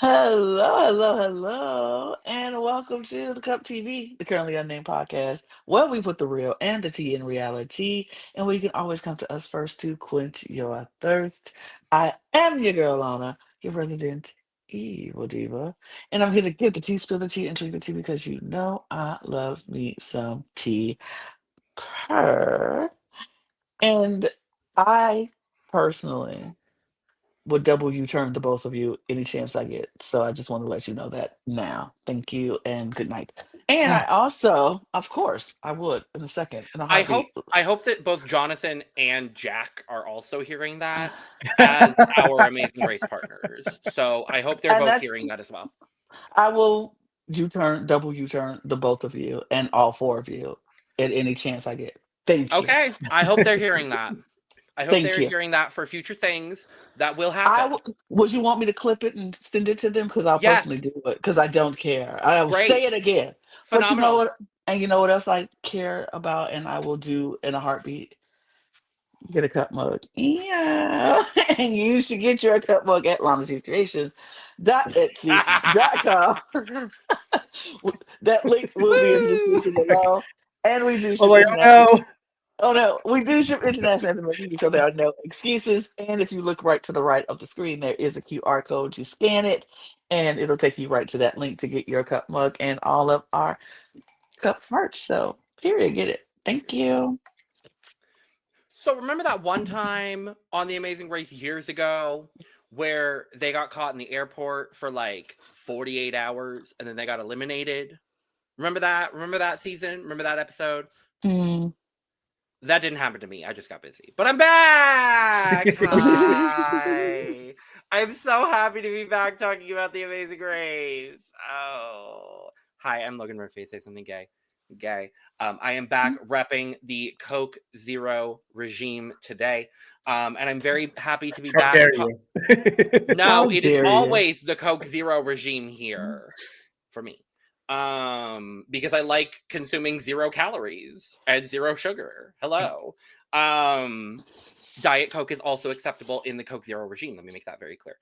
Hello, and welcome to the Cup TV, the Currently Unnamed Podcast, where we put the real and the tea in reality, and where you can always come to us first to quench your thirst. I am your girl, Lana, your resident evil diva, and I'm here to get the tea, spill the tea, and drink the tea because you know I love me some tea. Purr. And I personally would double U-turn to both of you any chance I get. So I just want to let you know that now. Thank you and good night. And I also, of course, I would in a second, in a I hope heartbeat. I hope that both Jonathan and Jack are also hearing that as our Amazing Race partners. So I hope they're And both that's hearing that as well. I will U-turn, double U-turn the both of you and all four of you at any chance I get. Thank you. Okay, I hope they're hearing that. I hope Thank they're you. hearing that for future things that will I happen. would you want me to clip it and send it to them? Because I'll personally Yes, do it because I don't care. I will say great, it again. But you know phenomenal. what? And you know what else I care about and I will do in a heartbeat? Get a cup mug. Yeah. And you should get your cup mug at LanaCreations.etsy.com. That link will be in the description Woo! below. And we do Oh, ship like, international. oh no. Oh no, we do ship internationally, so there are no excuses. And if you look right to the right of the screen, there is a QR code. You scan it, and it'll take you right to that link to get your cup mug and all of our cup merch. So, period, get it. Thank you. So remember that one time on The Amazing Race years ago where they got caught in the airport for like 48 hours and then they got eliminated? Remember that? Remember that season? Remember that episode? Mm. That didn't happen to me. I just got busy. But I'm back! Hi! I'm so happy to be back talking about The Amazing Race. Oh. Hi, I'm Logan Murphy. Say something gay. Gay. I am back repping the Coke Zero regime today. And I'm very happy to be How back. dare you? No, How it is dare you? always the Coke Zero regime here for me. Because I like consuming 0 calories and 0 sugar. Hello. Diet Coke is also acceptable in the Coke Zero regime. Let me make that very clear.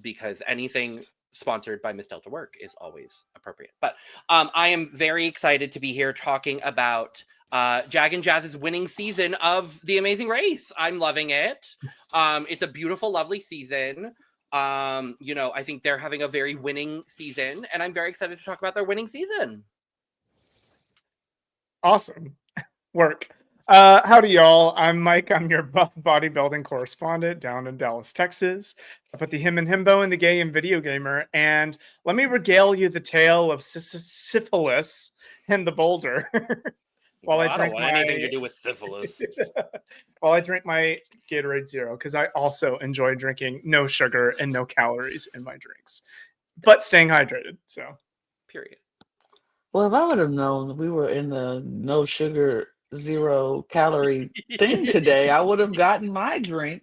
Because anything sponsored by Miss Delta Work is always appropriate. But I am very excited to be here talking about Jag and Jazz's winning season of The Amazing Race. I'm loving it. It's a beautiful, lovely season. I think they're having a very winning season, and I'm very excited to talk about their winning season. Awesome work. Howdy, y'all. I'm Mike. I'm your buff bodybuilding correspondent down in Dallas, Texas. I put the him and himbo in the gay and video gamer, and let me regale you the tale of syphilis and the boulder. While Well, I I don't drink want anything to do with syphilis. while I drink my Gatorade Zero, because I also enjoy drinking no sugar and no calories in my drinks, but staying hydrated. So, Period. Well, if I would have known we were in the no sugar, 0 calorie thing today, I would have gotten my drink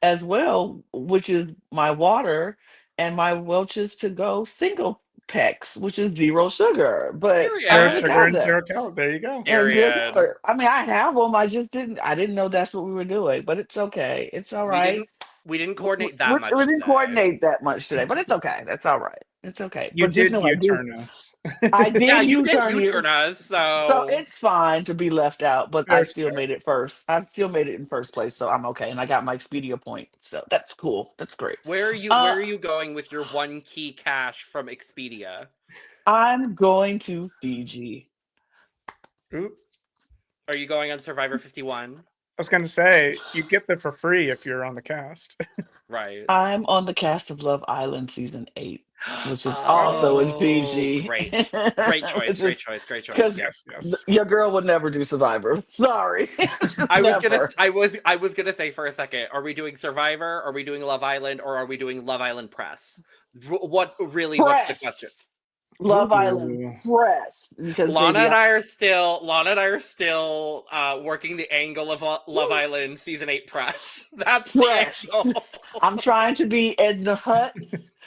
as well, which is my water and my Welch's to go single packs, which is 0 sugar. But I zero Period. would have sugar got and that. 0 calories. There you go. And zero Period. calorie. I mean, I have them. I didn't know that's what we were doing, but it's okay. It's all We right. didn't coordinate that much. We didn't today. coordinate that much today, but it's okay. That's all right. It's okay. You But just did know I did. U-turn us. I did Yeah, you did U-turn you. U-turn us, So so it's fine to be left out, but I That's still fair. made it first. I still made it in first place, so I'm okay. And I got my Expedia point, so that's cool. That's great. where are you going with your 1 key cash from Expedia? I'm going to Fiji. Oop. Are you going on Survivor 51? I was going to say, you get that for free if you're on the cast. Right. I'm on the cast of Love Island season 8, which is also in Fiji. Great. Great choice. Great choice. Great choice. Because Yes. your girl would never do Survivor. Sorry. I was Never. gonna say for a second, are we doing Survivor? Are we doing Love Island? Or are we doing Love Island Press? What's the question? Press. Love Island Ooh. press. Because Lana baby, and I are still working the angle of Love Island season 8 press. That's the press. angle. I'm trying to be Edna Hutt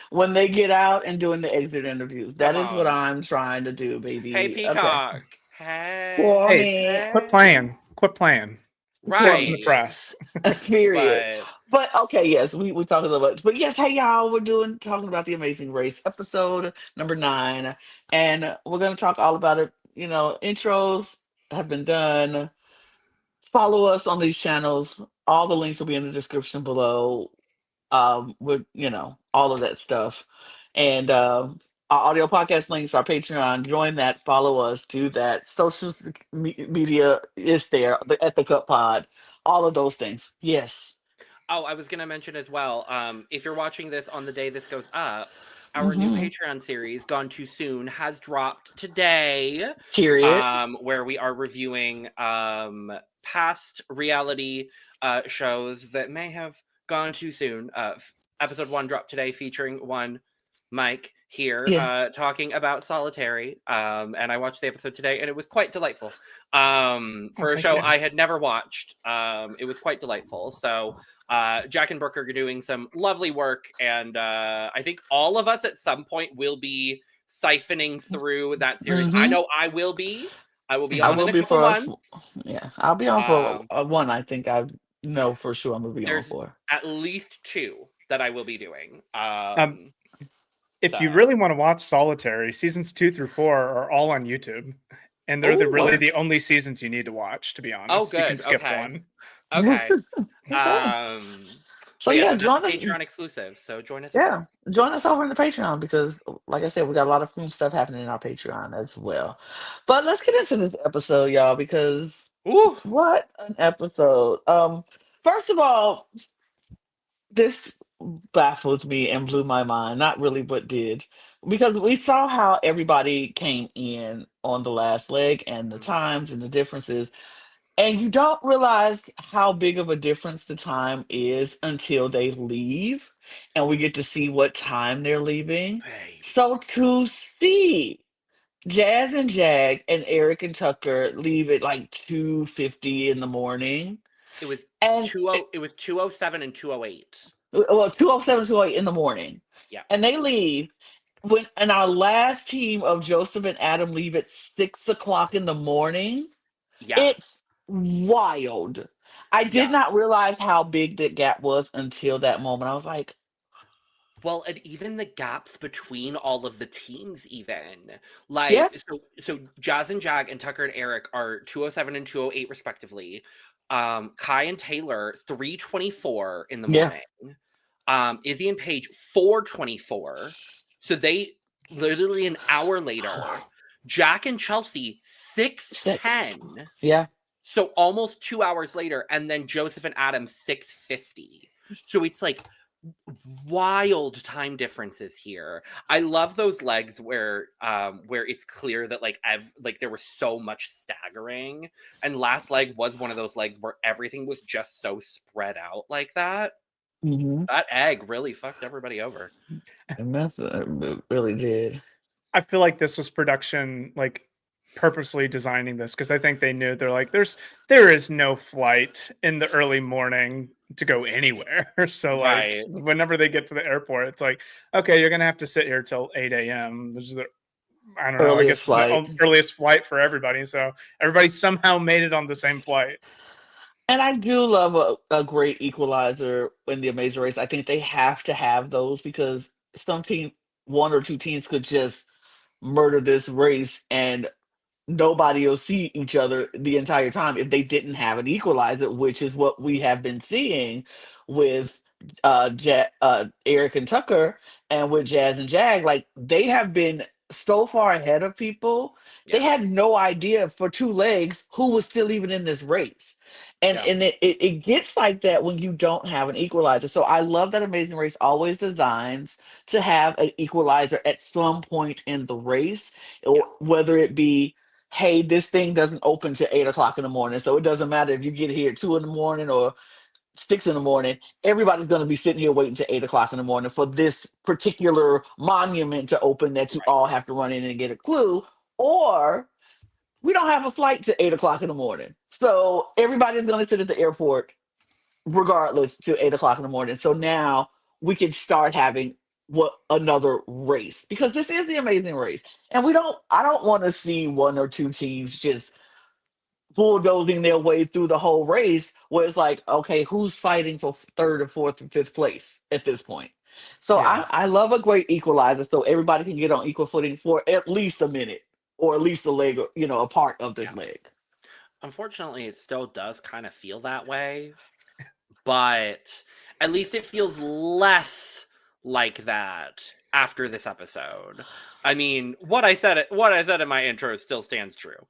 when they get out and doing the exit interviews. That Come is what on. I'm trying to do, baby. Hey, Okay. Peacock. Hey. Well, I Hey, mean, quit playing. Quit playing. Right. Listen to press. period. But okay, yes, we talked a little bit. But yes, hey y'all, we're talking about the Amazing Race episode number 9, and we're gonna talk all about it. Intros have been done. Follow us on these channels. All the links will be in the description below. With all of that stuff, and our audio podcast links, our Patreon. Join that. Follow us. Do that. Social media is there at the Cup Pod. All of those things. Yes. Oh, I was going to mention as well, if you're watching this on the day this goes up, our new Hmm. Patreon series, Gone Too Soon, has dropped today, Period. where we are reviewing past reality shows that may have gone too soon. Episode 1 dropped today, featuring one Mike here Yeah. talking about Solitary. And I watched the episode today, and it was quite delightful. For a thank show you. I had never watched, it was quite delightful. So Jack and Brooke are doing some lovely work, and I think all of us at some point will be siphoning through that series. I Hmm. know I will be. I will be I on in will a be couple for us. months. Yeah, I'll be on for Um, one. I think I know for sure I'm gonna be on there's for. at least 2 that I will be doing. If you So really want to watch Solitary, seasons 2 through 4 are all on YouTube, and they're oh, really the only seasons you need to watch. To be oh, honest, you can good. skip Okay. one. Okay. Okay. So But yeah, yeah, so that's a join us. Patreon exclusive. So join us as Yeah, well. join us over in the Patreon because, like I said, we got a lot of fun stuff happening in our Patreon as well. But let's get into this episode, y'all, because Ooh. what an episode! First of all, this baffled me and blew my mind. Not really, but did, because we saw how everybody came in on the last leg and the times and the differences, and you don't realize how big of a difference the time is until they leave and we get to see what time they're leaving. Baby. So to see Jazz and Jag and Eric and Tucker leave at like 2:50 in the morning. It was And it was 207 and 208. well, 2:07, 2:08 in the morning. Yeah. And they leave and our last team of Joseph and Adam leave at 6 o'clock in the morning. Yeah. It's wild. I did Yeah. not realize how big that gap was until that moment. I was like, Well, and even the gaps between all of the teams, even yeah, like so Jazz and Jag and Tucker and Eric are 207 and 208 respectively. Kai and Taylor 3:24 in the yeah, morning. Izzy and Paige 4:24. So they literally an hour later. Jack and Chelsea 6. 6:10. Yeah. So almost 2 hours later, and then Joseph and Adam 6:50. So it's like wild time differences here. I love those legs where it's clear that like there was so much staggering, and last leg was one of those legs where everything was just so spread out like that. Hmm. That egg really fucked everybody over. And it really did. I feel like this was production, like purposely designing this, because I think they knew they're like, there is no flight in the early morning to go anywhere. So like Right. whenever they get to the airport, it's like, okay, you're gonna have to sit here till 8 a.m. Which is I don't know, I Earliest guess the flight. earliest flight for everybody. So everybody somehow made it on the same flight. And I do love a great equalizer in the Amazing Race. I think they have to have those because some team, one or two teams could just murder this race and nobody will see each other the entire time if they didn't have an equalizer, which is what we have been seeing with Eric and Tucker and with Jazz and Jag. Like they have been so far ahead of people. They Yeah. had no idea for 2 legs who was still even in this race. And Yeah. it gets like that when you don't have an equalizer. So I love that Amazing Race always designs to have an equalizer at some point in the race, or whether it be, hey, this thing doesn't open till 8 o'clock in the morning. So it doesn't matter if you get here at 2 in the morning or 6 in the morning, everybody's going to be sitting here waiting till 8 o'clock in the morning for this particular monument to open that you Right. all have to run in and get a clue. Or we don't have a flight to 8 o'clock in the morning. So everybody's going to sit at the airport regardless to 8 o'clock in the morning. So now we can start having another race because this is the Amazing Race. And I don't want to see one or two teams just bulldozing their way through the whole race, where it's like, okay, who's fighting for third or fourth or fifth place at this point? So Yeah. I love a great equalizer, so everybody can get on equal footing for at least a minute or at least a leg, a part of Yeah. this leg. Unfortunately, it still does kind of feel that way, but at least it feels less like that after this episode. I mean, what I said in my intro still stands true.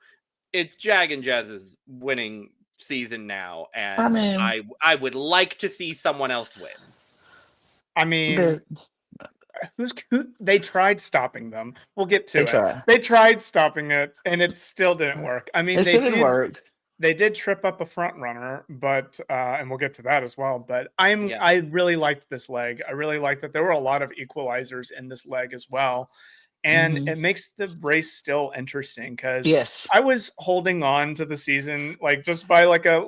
It's Jag and Jazz's winning season now, I and mean, I would like to see someone else win. I mean, they they tried stopping them. We'll get to it. try. They tried stopping it, and it still didn't work. I mean, It shouldn't work. they did trip up a front runner, but and we'll get to that as well. But Yeah. I really liked this leg. I really liked that there were a lot of equalizers in this leg as well. And Mhm. it makes the race still interesting because Yes. I was holding on to the season like just by like a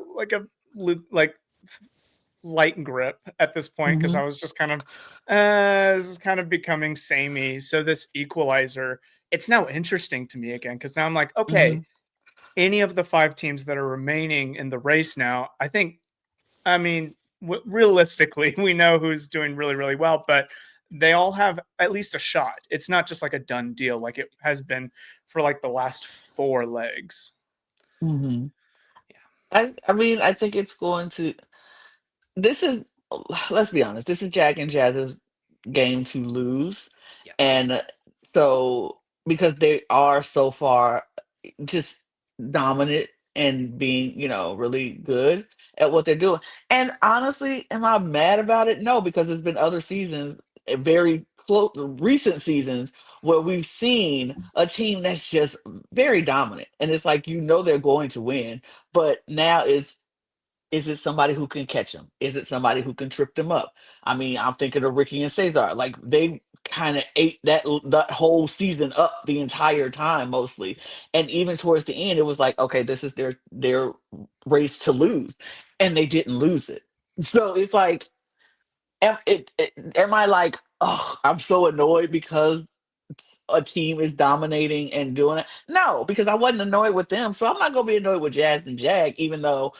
light grip at this point because I Mhm. was just kind of this is kind of becoming samey. So this equalizer, it's now interesting to me again because now I'm like, okay, Mhm. any of the 5 teams that are remaining in the race now, I mean, realistically, we know who's doing really, really well, but they all have at least a shot. It's not just like a done deal like it has been for like the last 4 legs. Mhm. Yeah. I mean, I think it's going to. This is, let's be honest. This is Jack and Jazz's game to lose, Yes. and so because they are so far just dominant and being, really good at what they're doing. And honestly, am I mad about it? No, because there's been other seasons, very close, recent seasons, where we've seen a team that's just very dominant, and it's like they're going to win, but now is it somebody who can catch them? Is it somebody who can trip them up? I mean, I'm thinking of Ricky and Cesar. Like they kind of ate that whole season up the entire time, mostly. And even towards the end, it was like, okay, this is their race to lose, and they didn't lose it. So it's like, am I like, oh, I'm so annoyed because a team is dominating and doing it? No, because I wasn't annoyed with them, so I'm not gonna be annoyed with Jazz and Jag, even though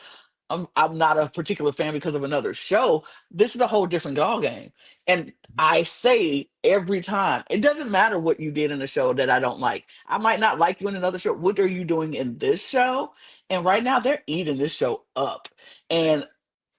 I'm not a particular fan because of another show. This is a whole different ball game. And I say every time, it doesn't matter what you did in the show that I don't like. I might not like you in another show. What are you doing in this show? And right now they're eating this show up. Right. And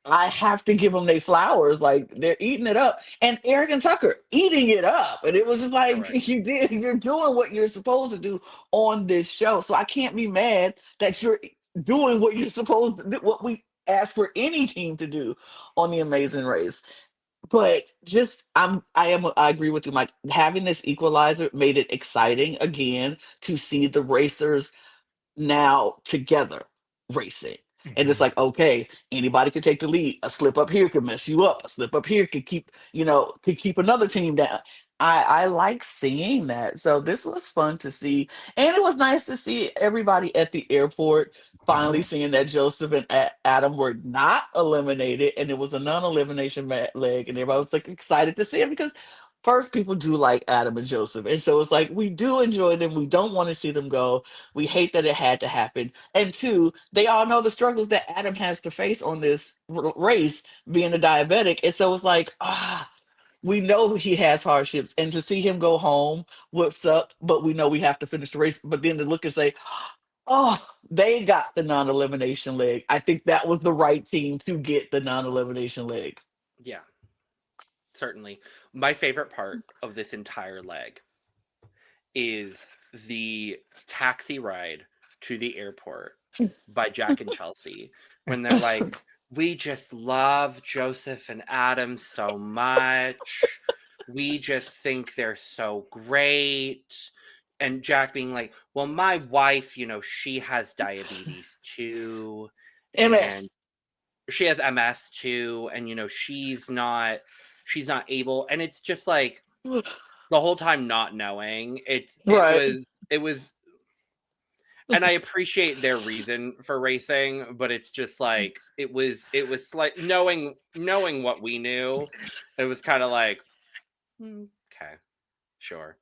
I have to give them their flowers. Like they're eating it up. And Eric and Tucker eating it up. And it was just like Correct. you're doing what you're supposed to do on this show. So I can't be mad that you're doing what you're supposed to do, what we ask for any team to do on the Amazing Race. But just I agree with you, Mike. Having this equalizer made it exciting again to see the racers now together racing. And it's Mhm. like, okay, anybody can take the lead. A slip up here could mess you up. A slip up here could keep another team down. I like seeing that. So this was fun to see. And it was nice to see everybody at the airport finally seeing that Joseph and Adam were not eliminated and it was a non-elimination leg. And everybody was like excited to see it because first people do like Adam and Joseph. And so it's like we do enjoy them. We don't want to see them go. We hate that it had to happen. And two, they all know the struggles that Adam has to face on this race, being a diabetic. And so it's like, we know he has hardships. And to see him go home would suck, but we know we have to finish the race. But then to look and say, oh, they got the non elimination leg. I think that was the right team to get the non elimination leg. Yeah. Certainly. My favorite part of this entire leg is the taxi ride to the airport by Jack and Chelsea when they're like, we just love Joseph and Adam so much. We just think they're so great. And Jack being like, well, my wife, she has diabetes too. MS. And she has MS too. And, she's not able. And it's just like, the whole time not knowing Right. it was and I appreciate their reason for racing, but it's just like it was like knowing what we knew, it was kind of like, okay, sure.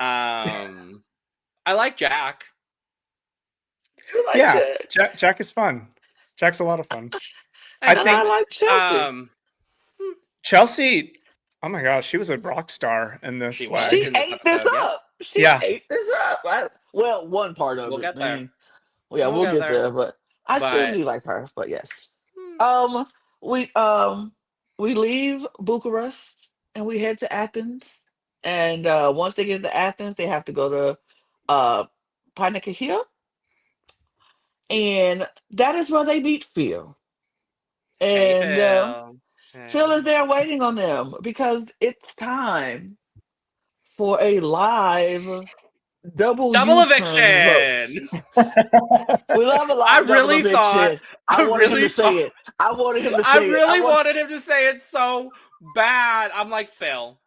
I like Jack. You like Yeah, Jack. Jack is fun. Jack's a lot of fun. I And And I think like Chelsea. Chelsea, oh my gosh, she was a rock star in this She was She leg. in this ate this episode. Yep. up. She Yeah. ate this up. Well, one part of We'll it. get I there. mean, well, yeah, We'll we'll get get there. there, but I still But do like her. But yes, hmm, um, we um we leave Bucharest and we head to Athens. And once they get to Athens, they have to go to uh Panakia, and that is where they meet Phil. hey And Phil. Phil is Hey. there waiting on them because it's time for a live double Double U-turn vote. eviction. We love a I live double really thought. eviction. I wanted him to say it. I wanted him to I say it. I really want wanted him to say it so bad. I'm like, Phil.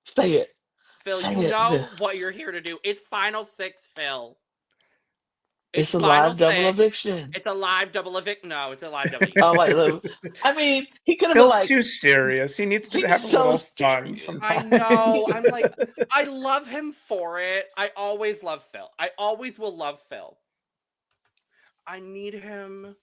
say it. Phil, Say you it. know what you're here to do. It's final six, Phil. It's It's a final live double six. eviction. It's a live double eviction. No, it's a live double Oh eviction. wait, look. I mean, he could have been Phil's like, too serious. He needs to he's have a so little fun serious. I sometimes. know. I'm like, I love him for it. I always love Phil. I always will love Phil. I need him.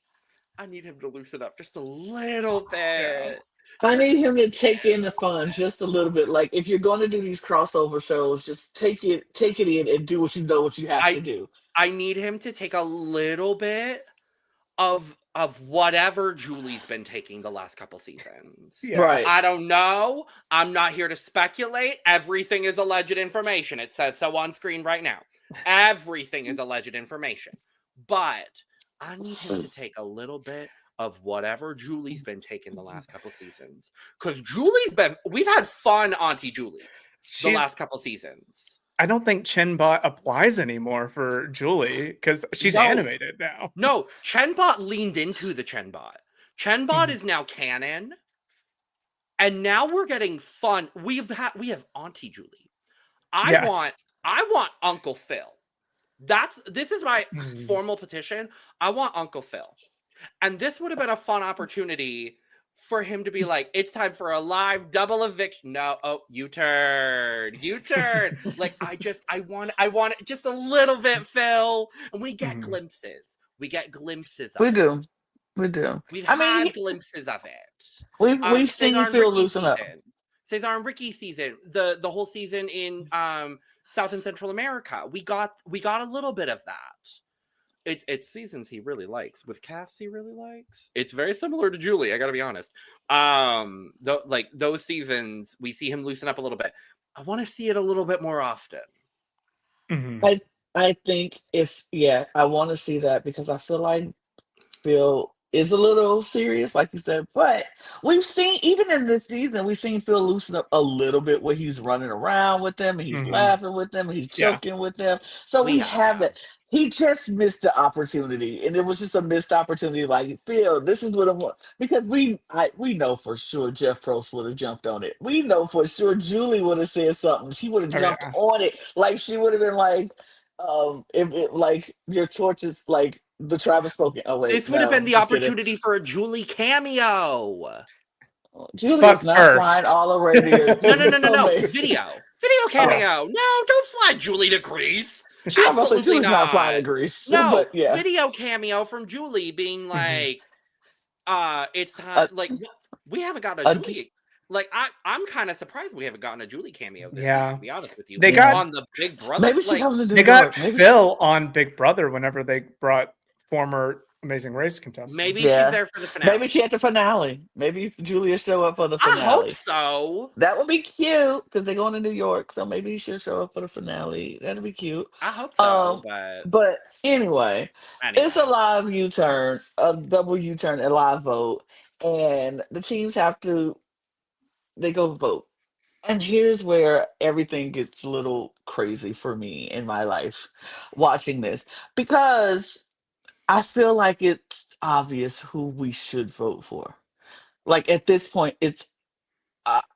I need him to loosen up just a little Yeah. bit. I need him to take in the fun just a little bit. Like if you're going to do these crossover shows, just take it in and do what you know what you have to do. I need him to take a little bit of whatever Julie's been taking the last couple seasons. Yeah. Right. I don't know. I'm not here to speculate. Everything is alleged information. It says so on screen right now. Everything is alleged information. But I need him to take a little bit of whatever Julie's been taking the last couple seasons. Because we've had fun Auntie Julie the last couple seasons. I don't think Chenbot applies anymore for Julie because she's No. animated now. No, Chenbot leaned into the Chenbot. Chenbot is now canon. And now we're getting fun. We have Auntie Julie. I want Uncle Phil. This is my formal petition. I want Uncle Phil. And this would have been a fun opportunity for him to be like, it's time for a live double eviction. No, U-turn. Like I want it just a little bit, Phil. And we get glimpses. We get glimpses of We it. do. We do. We've I mean, had glimpses of it. we've seen Cesar and Phil Ricky loosen up. season. Cesar and Ricky season. The whole season in South and Central America. We got a little bit of that. It's seasons he really likes. With Cass he really likes. It's very similar to Julie, I gotta be honest. Like those seasons, we see him loosen up a little bit. I want to see it a little bit more often. I think I want to see that because I feel like Phil is a little serious, like you said. But we've seen, even in this season, we've seen Phil loosen up a little bit where he's running around with them and he's laughing with them and he's joking with them. So we have that. He just missed the opportunity, and it was just a missed opportunity. Like, Phil, this is what I want, because we know for sure Jeff Probst would have jumped on it. We know for sure Julie would have said something. She would have jumped on it. Like, she would have been like, if it, like, your torches, like the Travis spoken. Oh wait, this would have been the opportunity for a Julie cameo. Julie is not flying all over India. No. Video cameo. No, don't fly Julie to Greece. Absolutely Julie's not flying to Greece. No, but yeah. Video cameo from Julie being like, it's time. Like, we haven't gotten a Julie. Like, I'm kind of surprised we haven't gotten a Julie cameo this season, to be honest with you. They got on the Big Brother. Maybe she comes to New They York. got Phil on Big Brother whenever they brought former Amazing Race contestants. Maybe she's there for the finale. Maybe she at the finale. Maybe Julia show up for the finale. I hope so. That would be cute because they're going to New York. So maybe she'll show up for the finale. That'd be cute. I hope so. But anyway, it's a live U-turn, a double U-turn, a live vote. And the teams they go vote. And here's where everything gets a little crazy for me in my life watching this. Because I feel like it's obvious who we should vote for. Like at this point, it's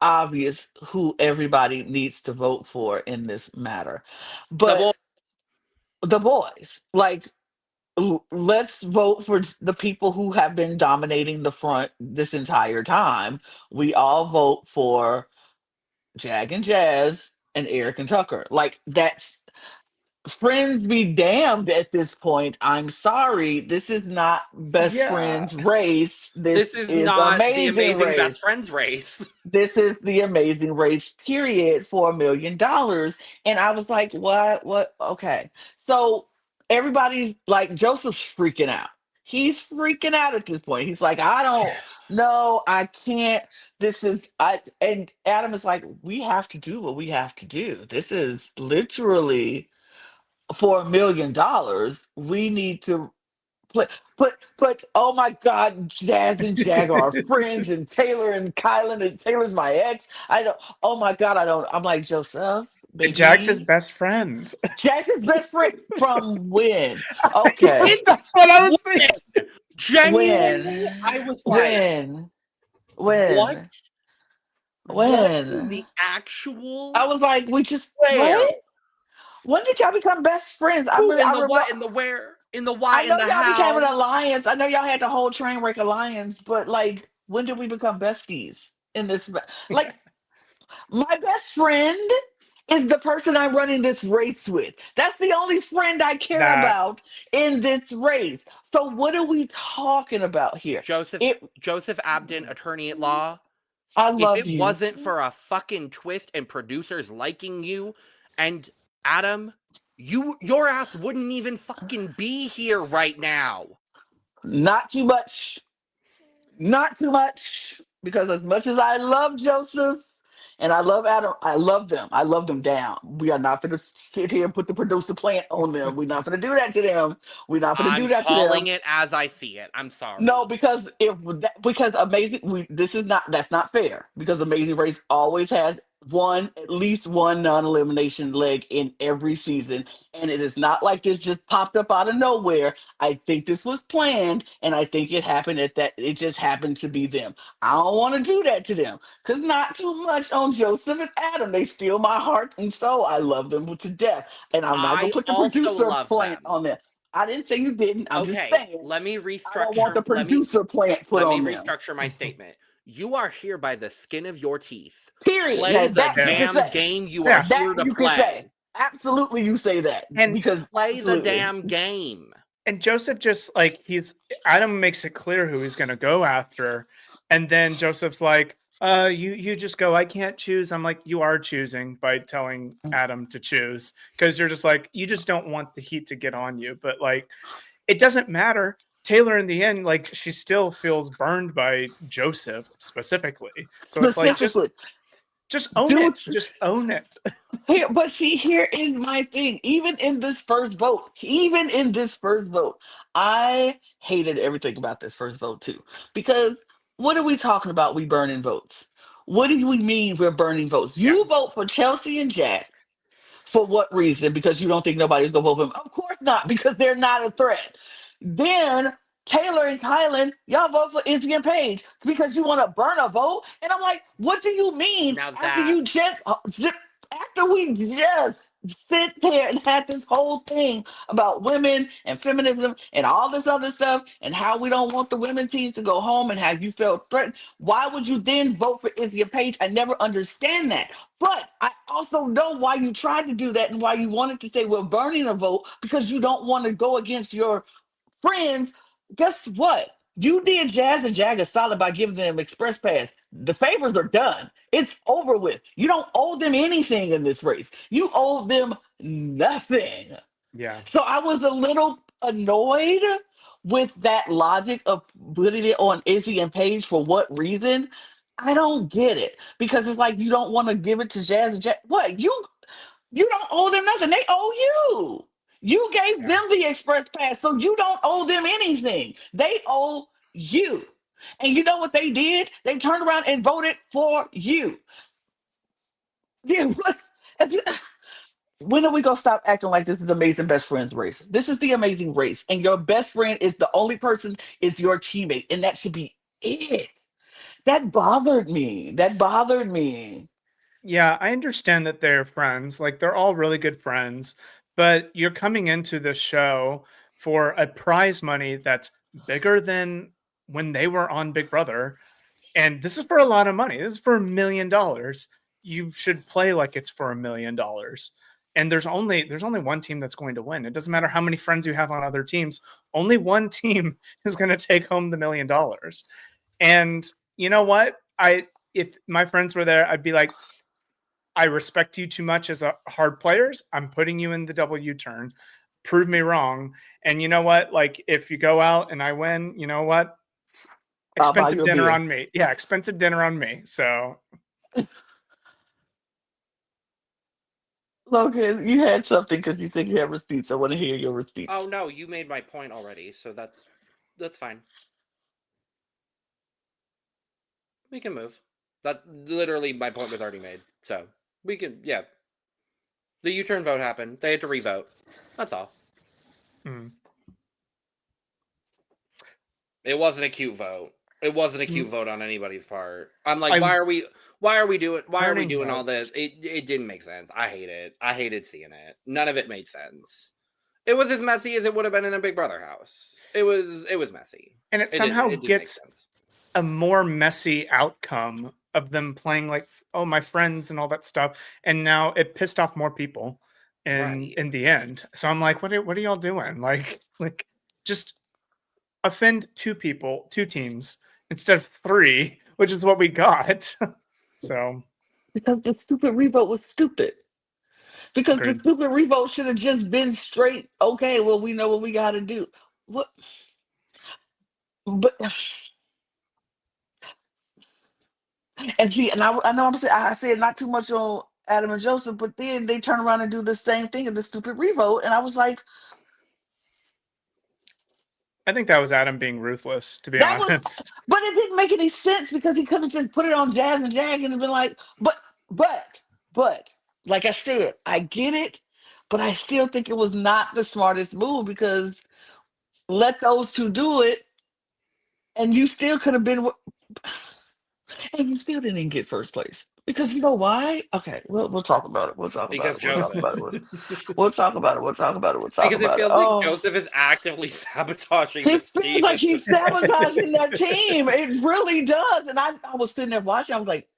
obvious who everybody needs to vote for in this matter. But the boys, like, let's vote for the people who have been dominating the front this entire time. We all vote for Jag and Jazz and Eric and Tucker. Like, that's friends be damned at this point. I'm sorry. This is not best Yeah. friends race. This This is is not the amazing amazing best race. friends race. This is the amazing race, period, for $1 million. And I was like, what? Okay. So everybody's like, Joseph's freaking out. He's freaking out at this point. He's like, I don't know, I can't. This is I and Adam is like, we have to do what we have to do. This is literally for $1 million. We need to put oh my god, Jazz and Jag are friends, and Taylor and Kylan, and Taylor's my ex. I don't, oh my god, I don't, I'm like, Joseph, Jack's his baby. best friend. Jack's his best friend from when? Okay. That's what I was thinking. Genuinely, When? I was like, When? what? When? What in When? the actual I was like, we just where? what? When did y'all become best friends? Who in I the remember. what in the where? In the why I in know the y'all became an how? alliance. I know y'all had the whole train wreck alliance, but like, when did we become besties in this? Like, my best friend is the person I'm running this race with. That's the only friend I care That about in this race. So what are we talking about here? Joseph It. Joseph Abden, attorney at law. I If love it you. wasn't for a fucking twist and producers liking you and Adam, your ass wouldn't even fucking be here right now. Not too much. Not too much. Because as much as I love Joseph, and I love Adam. I love them. I love them down. We are not going to sit here and put the producer plant on them. We're not going to do that to them. We're not going to do I'm that to calling them. it as I see it. I'm No, sorry. because amazing. This is not, that's not fair, because Amazing Race always has at least one non-elimination leg in every season, and it is not like this just popped up out of nowhere. I think this was planned, and I think it happened at that. It just happened to be them. I don't want to do that to them, because not too much on Joseph and Adam. They steal my heart and soul. I love them to death, and I'm not gonna I put the also producer love plant them. on them. I didn't say you didn't. I'm just Okay, saying let me I don't want the restructure. producer plant put Let me on them. restructure my statement. You are here by the skin of your teeth. Period. Play Now the that you can damn say. game you are yeah. here That to you can say. play. Absolutely, you say that, And because Play the absolutely. damn game. and Joseph just like Adam makes it clear who he's gonna go after. And then Joseph's like, you just go, I can't choose. I'm like, you are choosing by telling Adam to choose, because you're just like, you just don't want the heat to get on you. But like, it doesn't matter. Taylor in the end, like, she still feels burned by Joseph specifically. So it's like, Specifically, just own do it. it. Just own it. Here, but see, here is my thing. Even in this first vote, I hated everything about this first vote too. Because what are we talking about? We burning votes. What do we mean we're burning votes? Yeah. You vote for Chelsea and Jack. For what reason? Because you don't think nobody's gonna vote for them? Of course not, because they're not a threat. Then Taylor and Kylan, y'all vote for Izzy and Paige because you want to burn a vote. And I'm like, what do you mean Now after that you just after we just sit there and had this whole thing about women and feminism and all this other stuff and how we don't want the women team to go home and how you felt threatened? Why would you then vote for Izzy and Paige? I never understand that. But I also know why you tried to do that and why you wanted to say we're burning a vote, because you don't want to go against your friends. Guess what? You did Jazz and Jag a solid by giving them express pass. The favors are done. It's over with. You don't owe them anything in this race. You owe them nothing. Yeah. So I was a little annoyed with that logic of putting it on Izzy and Paige. For what reason? I don't get it. Because it's like you don't want to give it to Jazz and Jag. What? You don't owe them nothing. They owe you. You gave Yeah. them the express pass, so you don't owe them anything. They owe you. And you know what they did? They turned around and voted for you. Yeah, when are we gonna stop acting like this is the amazing best friends race? This is the amazing race, and your best friend is the only person is your teammate, and that should be it. That bothered me. That bothered me. Yeah, I understand that they're friends. Like, they're all really good friends, but you're coming into this show for a prize money that's bigger than when they were on Big Brother. And this is for a lot of money. This is for $1 million. You should play like it's for $1 million. And there's only one team that's going to win. It doesn't matter how many friends you have on other teams. Only one team is going to take home the $1 million. And you know what? If my friends were there, I'd be like, I respect you too much as a hard players. I'm putting you in the double U-turn. Prove me wrong. And you know what? Like, if you go out and I win, you know what? I'll buy Expensive you a dinner beer. on me. Yeah, expensive dinner on me. So Logan, you had something because you said you had receipts. I want to hear your receipts. Oh no, you made my point already, so that's fine. We can move. That literally my point was already made. So we can, yeah. The U-turn vote happened. They had to revote. That's all. It wasn't a cute vote. It wasn't a cute vote on anybody's part. I'm like, why are we doing all this? It didn't make sense. I hate it. I hated seeing it. None of it made sense. It was as messy as it would have been in a Big Brother house. It was messy. And it somehow gets a more messy outcome of them playing like, oh, my friends and all that stuff. And now it pissed off more people in the end. So I'm like, what are y'all doing? Like just offend two teams instead of 3, which is what we got. So because the stupid revote was stupid. Because Agreed. the stupid revote should have just been straight. Okay, well, we know what we got to do. What? But and see, and I know I said not too much on Adam and Joseph, but then they turn around and do the same thing in the stupid revote, and I was like, I think that was Adam being ruthless, to be honest. But it didn't make any sense because he could have just put it on Jazz and Jag and been like, but, like I said, I get it, but I still think it was not the smartest move because let those two do it, and you still could have been, and you still didn't get first place. Because you know why? Okay, we'll talk about it. We'll talk about it. We'll talk about it. We'll talk about it. We'll talk about it. We'll talk because about it it. feels like Joseph is actively sabotaging the It team. feels like he's sabotaging that team. It really does. And I was sitting there watching. I was like,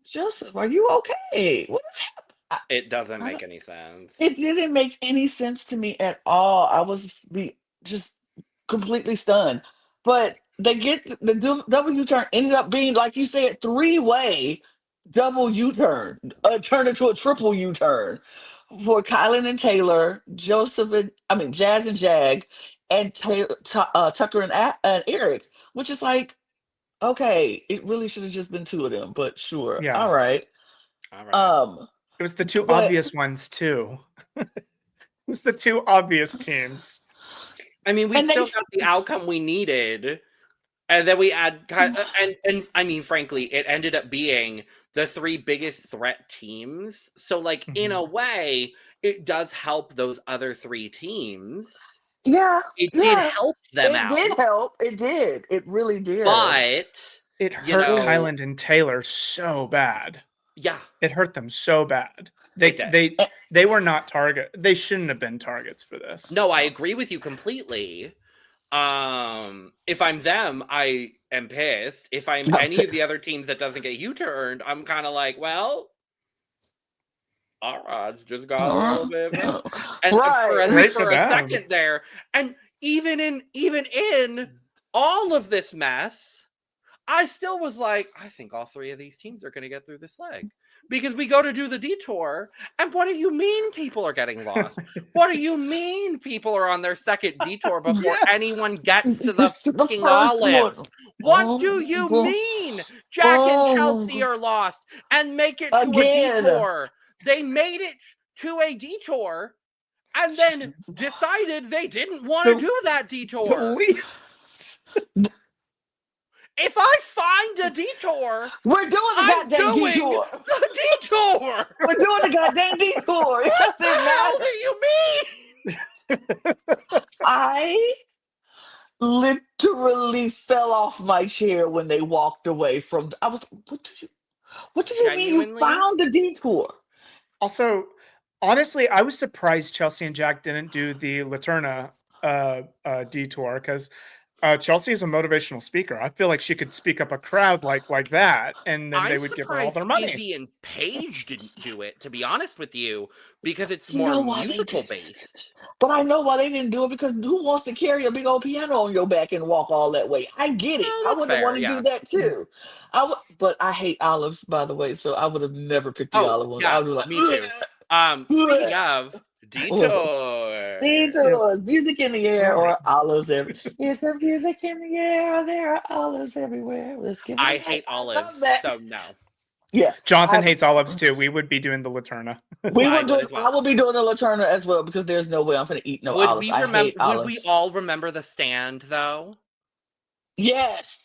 Joseph, are you okay? What is happening? It doesn't make any sense. It didn't make any sense to me at all. I was just completely stunned. But they get the double U-turn ended up being, like you said, 3-way double U-turn, turn into a triple U-turn for Kylan and Taylor, Joseph and Jazz and Jag, and Tucker and Eric, which is like, okay, it really should have just been 2 of them, but sure, Yeah. all right. It was the 2 obvious ones too. It was the 2 obvious teams. I mean, we still got the outcome we needed, and then we add and I mean, frankly, it ended up being the 3 biggest threat teams. So, like, in a way, it does help those other 3 teams. Yeah, it did help them out. It did help. It did. It really did. But it hurt Kylan and Taylor so bad. Yeah, it hurt them so bad. They were not target. They shouldn't have been targets for this. No, I agree with you completely. If I'm them, I am pissed. If I'm any of the other teams that doesn't get U-turned, I'm kind of like, well, our odds just got a little bit better. And for a second there, and even in all of this mess, I still was like, I think all 3 of these teams are going to get through this leg. Because we go to do the detour, and what do you mean people are getting lost? What do you mean people are on their second detour before anyone gets to the fucking olives? What do you mean Jack and Chelsea are lost and make it to a detour? They made it to a detour and then decided they didn't want to do that detour. If I find a detour, we're doing the goddamn detour. The detour. We're doing the goddamn detour. What the hell do you mean? I literally fell off my chair when they walked away from. I was. What do you mean you found the detour? Also, honestly, I was surprised Chelsea and Jack didn't do the Laterna detour because Chelsea is a motivational speaker. I feel like she could speak up a crowd like that, and then they I'm would give her all surprised their money. Izzy and Paige didn't do it, to be honest with you, because it's You more know why they musical did? based. But I know why they didn't do it, because who wants to carry a big old piano on your back and walk all that way? I get it. Well, I that's wouldn't fair, want to do yeah. that too. But I hate olives, by the way, so I would have never picked the Oh, olive ones. I yeah, would be like, me too. Speaking of what? detours, Detours, music in the air, Sorry. or olives everywhere. Is there music in the air? There are olives everywhere. Let's give it I a hate I love olives, that. so no. Yeah, Jonathan I, hates olives too. We would be doing the Laterna. we I would do. would as well. I will be doing the Laterna as well, because there's no way I'm gonna eat no Would olives. we I remember? hate Would we olives. all remember the stand though? Yes,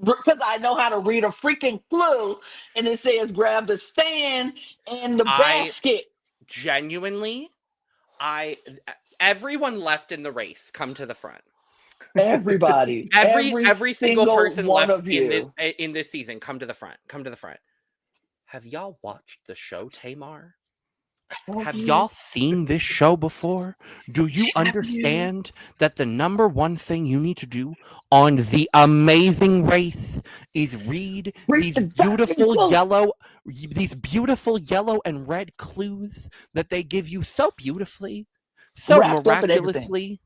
because I know how to read a freaking clue, and it says grab the stand and the I basket. genuinely, everyone left in the race, come to the front. Everybody, Every single person one left of in you. this season, come to the front. Come to the front. Have y'all watched the show Tamar? Have y'all seen this show before? Do you understand that the number one thing you need to do on The Amazing Race is read these beautiful yellow and red clues that they give you so beautifully, so Wrapped up in everything. miraculously,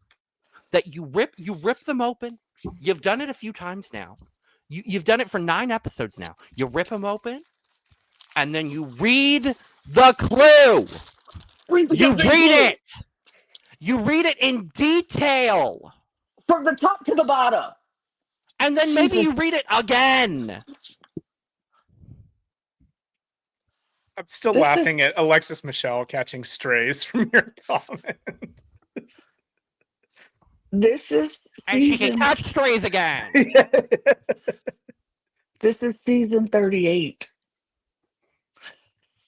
that you rip them open. You've done it a few times now. You've done it for 9 episodes now. You rip them open, and then you read the clue. You read it. You read it in detail. From the top to the bottom. And then maybe you read it again. I'm still laughing at Alexis Michelle catching strays from your comment. This is and she can catch strays again. This is season 38.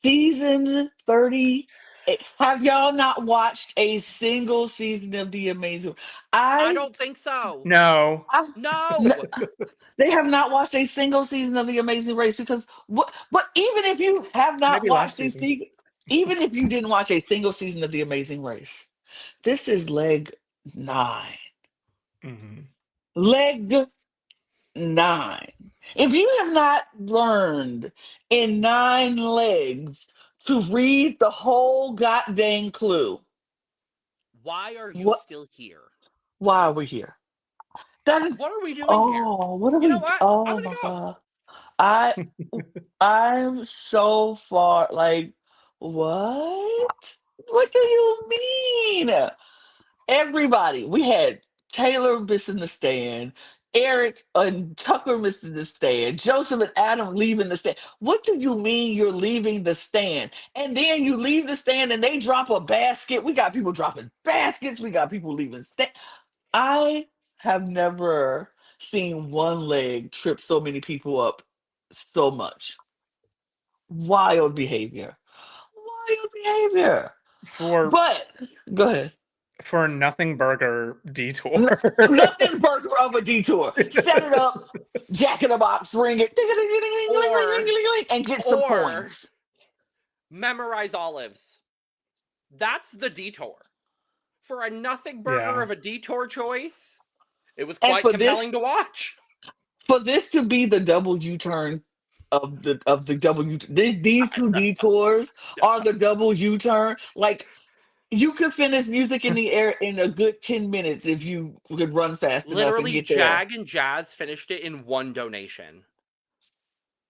Season 38. Have y'all not watched a single season of The Amazing? I don't think so. No. No. They have not watched a single season of The Amazing Race, because what? But even if you have not Maybe watched last season. even if you didn't watch a single season of The Amazing Race, this is leg 9. Mm-hmm. Leg 9. If you have not learned in 9 legs to read the whole goddamn clue, why are you still here? Why are we here? That is. What are we doing here? What are we? What? Oh my god! I'm so far. Like, what? What do you mean? Everybody, we had Taylor missing the stand, Eric and Tucker missing the stand, Joseph and Adam leaving the stand. What do you mean you're leaving the stand? And then you leave the stand and they drop a basket. We got people dropping baskets. We got people leaving stand. I have never seen one leg trip so many people up so much. Wild behavior. Wild behavior. But go ahead. For a nothing burger detour. Nothing burger of a detour. Set it up, jack in a box, ring it, and get some points. Memorize olives. That's the detour. For a nothing burger of a detour choice, it was quite compelling to watch. For this to be the double U-turn of the double these 2 detours are the double U-turn. Like, you could finish music in the air in a good 10 minutes if you could run fast enough and get there. Jag and Jazz finished it in 1 donation.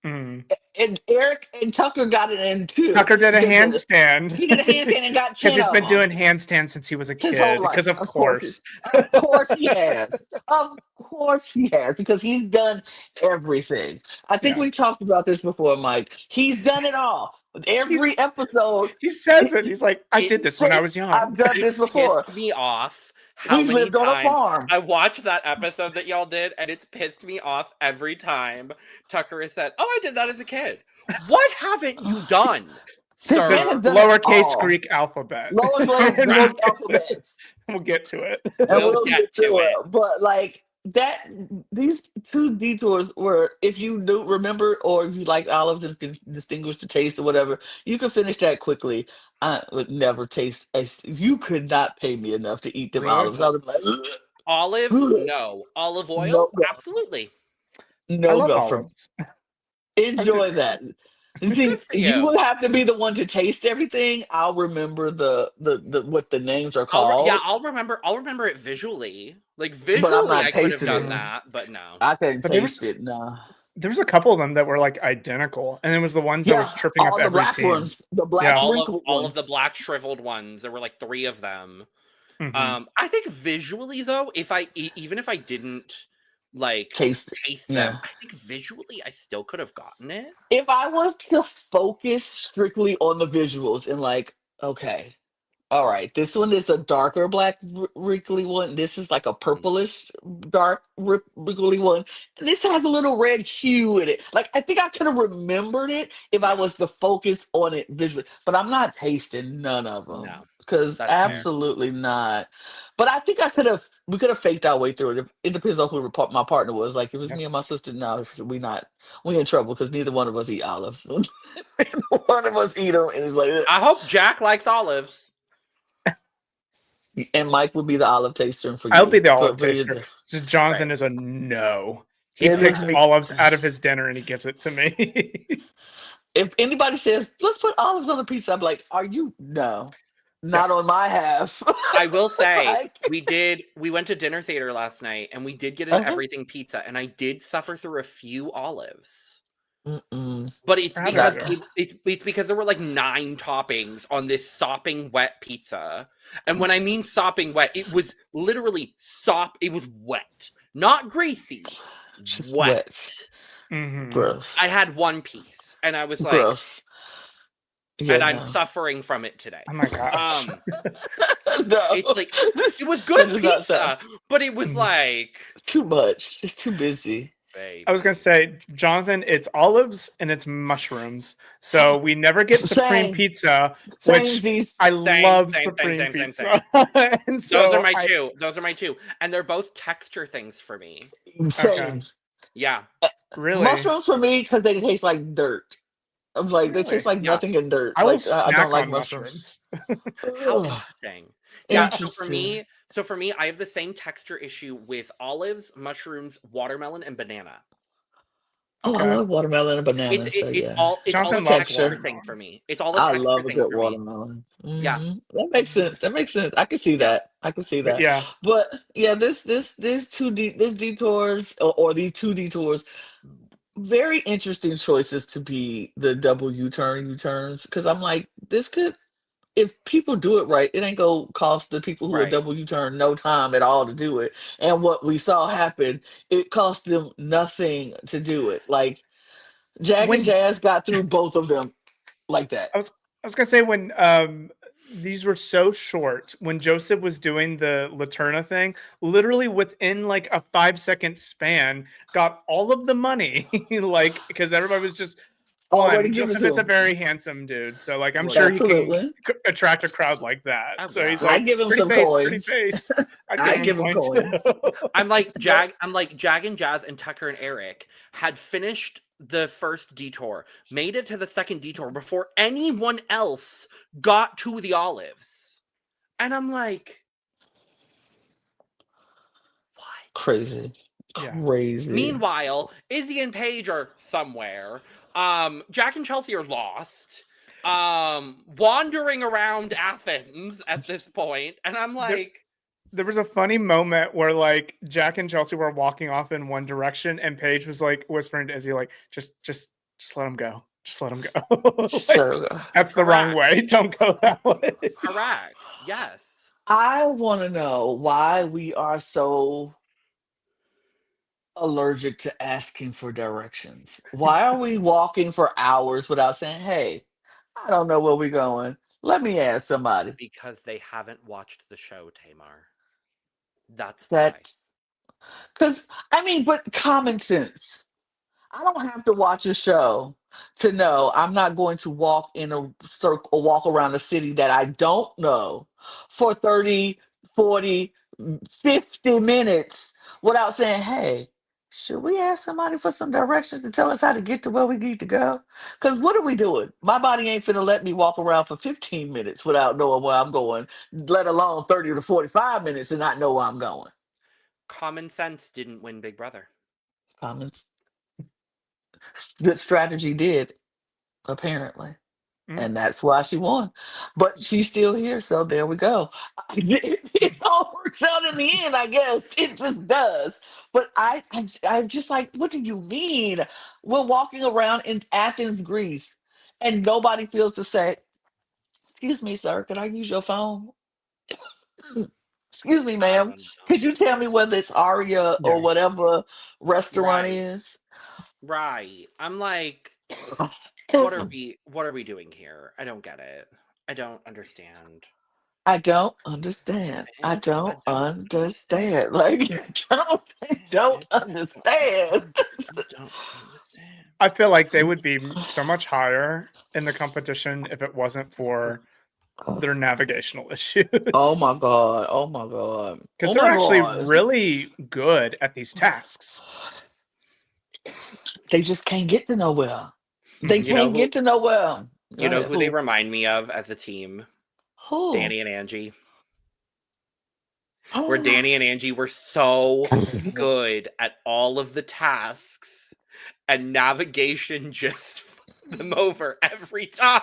And Eric and Tucker got it in 2. Tucker did a handstand. He did a handstand and got 10 because he's been doing handstands since he was a kid. Because of course. Of course he has. Of course he has. Because he's done everything. I think we talked about this before, Mike. He's done it all. Every episode. He says it. He's like, I did this when I was young. I've done this before. It pissed me off. How we many lived on a farm. I watched that episode that y'all did, and it's pissed me off every time Tucker has said, "Oh, I did that as a kid." What haven't you done, sir? Lowercase Greek alphabet. Lowercase Greek alphabets. We'll get to it. We'll get to it. But like that, these 2 detours were, if you do remember, or if you like olives and can distinguish the taste or whatever, you can finish that quickly. I would never taste. You could not pay me enough to eat them olives. I was like, ugh. Olive, no. Olive oil, No go. absolutely. I No love go from olives. enjoy that. You Good see, for you you. would have to be the one to taste everything. I'll remember the what the names are Yeah, called, I'll remember it visually. Like but I'm visually, not I could have tasting done it. Mhm. that, but no. I couldn't But there taste was it. No. there was a couple of them that were like identical, and it was the ones that was Yeah, tripping up all the every black team. ones, the black Yeah. wrinkled All of the ones. black shriveled ones. There were like 3 of them. Hmm. I think visually though, if even if I didn't like Taste it. taste them, Yeah. I think visually I still could have gotten it. If I was to focus strictly on the visuals and like, okay, all right, this one is a darker black wrinkly one. This is like a Mhm. purplish dark wrinkly one. And this has a little red hue in it. Like I think I could have remembered it if I Yeah, was to focus on it visually. But I'm not tasting none of them no, because that's fair. Yeah. absolutely not. But I think I could have. We could have faked our way through it. It depends on who my partner was. Like if it was Yeah. me and my sister, no, we in trouble because neither one of us eat olives. Neither one of us eat them, and it's like. I hope Jack likes olives. And Mike would be the olive taster for I'll be you. the olive For you taster. to, Just Jonathan Right. is a no. He it is picks like olives out of his dinner and he gives it to me. if anybody says let's put olives on a pizza, I'm like, are you no, Yeah. not on my half. I will say Like, we went to dinner theater last night and we did get an uh-huh. everything pizza and I did suffer through a few olives. Mm-mm. But it's Proud of because you. it's because there were like 9 toppings on this sopping wet pizza. And when I mean sopping wet, it was literally it was wet. Not greasy, Just wet. wet, Hmm. gross, I had 1 piece and I was like, gross. Yeah, and I'm no, suffering from it today. Oh my gosh. no. It's like it was That good does not sound pizza, but it was Mhm. like, too much. It's too busy. I was gonna baby. say, Jonathan, it's olives and it's mushrooms. So we never get supreme Same, pizza, same. which These I Same, love same, same, supreme same, same, same. pizza. And Those are so my I 2. Those are my 2. And they're both texture things for me. okay. same Yeah. Really? mushrooms for me because they taste like dirt. I'm like they taste Really? like Yeah. nothing in dirt. I will Like I don't snack like on mushrooms. mushrooms. How Ugh, interesting. Yeah, interesting. so for me, I have the same texture issue with olives, mushrooms, watermelon, and banana. Oh, I Okay. love watermelon and It's bananas. So yeah, it's all the Jonathan a loves texture texture. thing for watermelon. me. It's all a I texture love a thing good for me. watermelon. Yeah. That makes sense. That makes sense. I can see Yeah. that. I can see But that. yeah, But yeah, this detours or these 2 detours, very interesting choices to be the double U turns because I'm like this could if people do it right, it ain't gonna cost the people who are Right. double U-turn no time at all to do it. And what we saw happen, it cost them nothing to do it. Like Jag and when Jazz got through both of them like that. I was I was gonna say when these were so short when Joseph was doing the Laterna thing, literally within like a 5 second span, got all of the money, like because everybody was just Already one. give it Joseph to is a him. very handsome dude, so like I'm Well, sure yeah. he can Absolutely. attract a crowd like that. Oh So yeah. he's I like, give him pretty some face, pretty coins. face. I'd give I him give him coins too. coins. But I'm like Jag and Jazz and Tucker and Eric had finished the first detour, made it to the second detour before anyone else got to the olives. And I'm like, what? Crazy. yeah, Crazy. Meanwhile, Izzy and Paige are somewhere. Jack and Chelsea are lost. Wandering around Athens at this point, and I'm there, like, there was a funny moment where like Jack and Chelsea were walking off in one direction, and Paige was like whispering to Izzy, like, just let him go. Just let him go. Like, So that's the wrong correct, way. Don't go that way. correct, yes. I want to know why we are so allergic to asking for directions. Why are we walking for hours without saying, "Hey, I don't know where we're going. Let me ask somebody." Because they haven't watched the show, Tamar. That's why. That because I mean, but common sense. I don't have to watch a show to know I'm not going to walk in a circle or walk around a city that I don't know for 30, 40, 50 minutes without saying, hey, should we ask somebody for some directions to tell us how to get to where we need to go? Because what are we doing? My body ain't finna let me walk around for 15 minutes without knowing where I'm going, let alone 30 to 45 minutes and not know where I'm going. Common sense didn't win Big Brother. Comments. Good strategy did, apparently. Mm. And that's why she won. But she's still here, so there we go. It all works out in the end, I guess. It just does. But I'm just like, what do you mean? We're walking around in Athens, Greece, and nobody feels to say, "Excuse me, sir, can I use your phone? Excuse me, I ma'am. don't Could know. you tell me whether it's Aria or Yeah. whatever restaurant Right. is?" Right. I'm like, what are we doing here? I don't get it. I don't understand. I don't understand. I I don't don't understand. understand. Like, I don't understand. I don't understand. I feel like they would be so much higher in the competition if it wasn't for their navigational issues. Oh my god. Oh my god. Because Oh they're my actually god. really good at these tasks. They just can't get to nowhere. They You know can't who get to nowhere. Go you know ahead. who they Who? remind me of as a team? Who? Danny and Angie. Where Oh my. Danny and Angie were so good at all of the tasks, and navigation just fucked them over every time.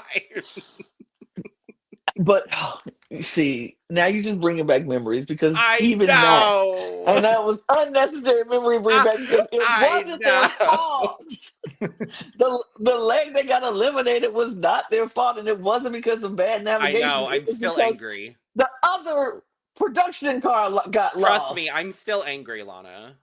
But you see, now you're just bringing back memories because I even that, know. and that was unnecessary memory bring back because it I wasn't their know. fault. The leg that got eliminated was not their fault, and it wasn't because of bad I navigation. know. It I'm was still because angry. the other production car got Trust me, lost. I'm still angry, Lana.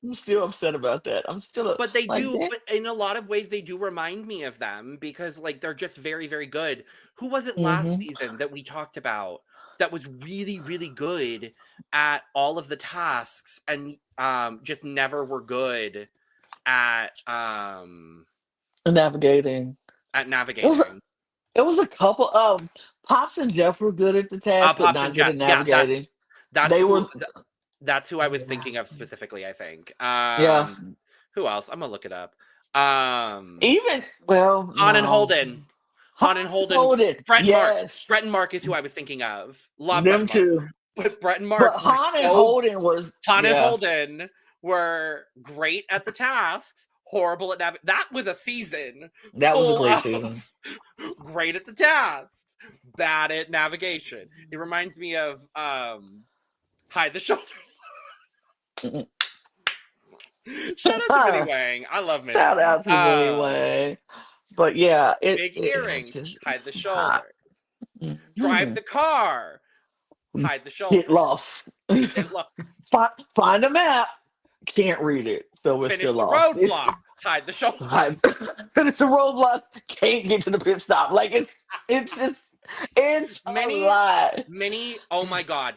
I'm still upset about that. I'm still But they like, do, but in a lot of ways, they do remind me of them because, like, they're just very, very good. Who was it last mm-hmm. season that we talked about that was really, really good at all of the tasks and just never were good at Navigating. It was navigating? it was a couple of Pops and Jeff were good at the task, but Pops not and good at Jess. Yeah, navigating. that's They were, that's who I was yeah, thinking of specifically. I think. yeah. Who else? I'm gonna look it up. Even well, Han and no. Holden. Han and Han Holden. hold it. Brett and Mark. Yes, Brett and Mark is who I was thinking of. Love Brett them and Mark. too. But Brett and But Mark were Han and so Holden was, Han and yeah, Holden were great at the tasks, horrible at that was a season that was a full great season. of great at the tasks, bad at navigation. It reminds me of Hide the Shoulders. Mm-mm. Shout out to Minnie Wang. I love Minnie. Shout out to Minnie Wang. But yeah, Big it's earrings, just hide the hot. shoulders. Drive Mhm. the car, hide the Get shoulders. lost. Get lost. Find a map. Can't read it, so we're Finish still the lost. roadblock, hide the shoulders. Finish the roadblock. Can't get to the pit stop. Like it's just it's a lot. Minnie, oh my god.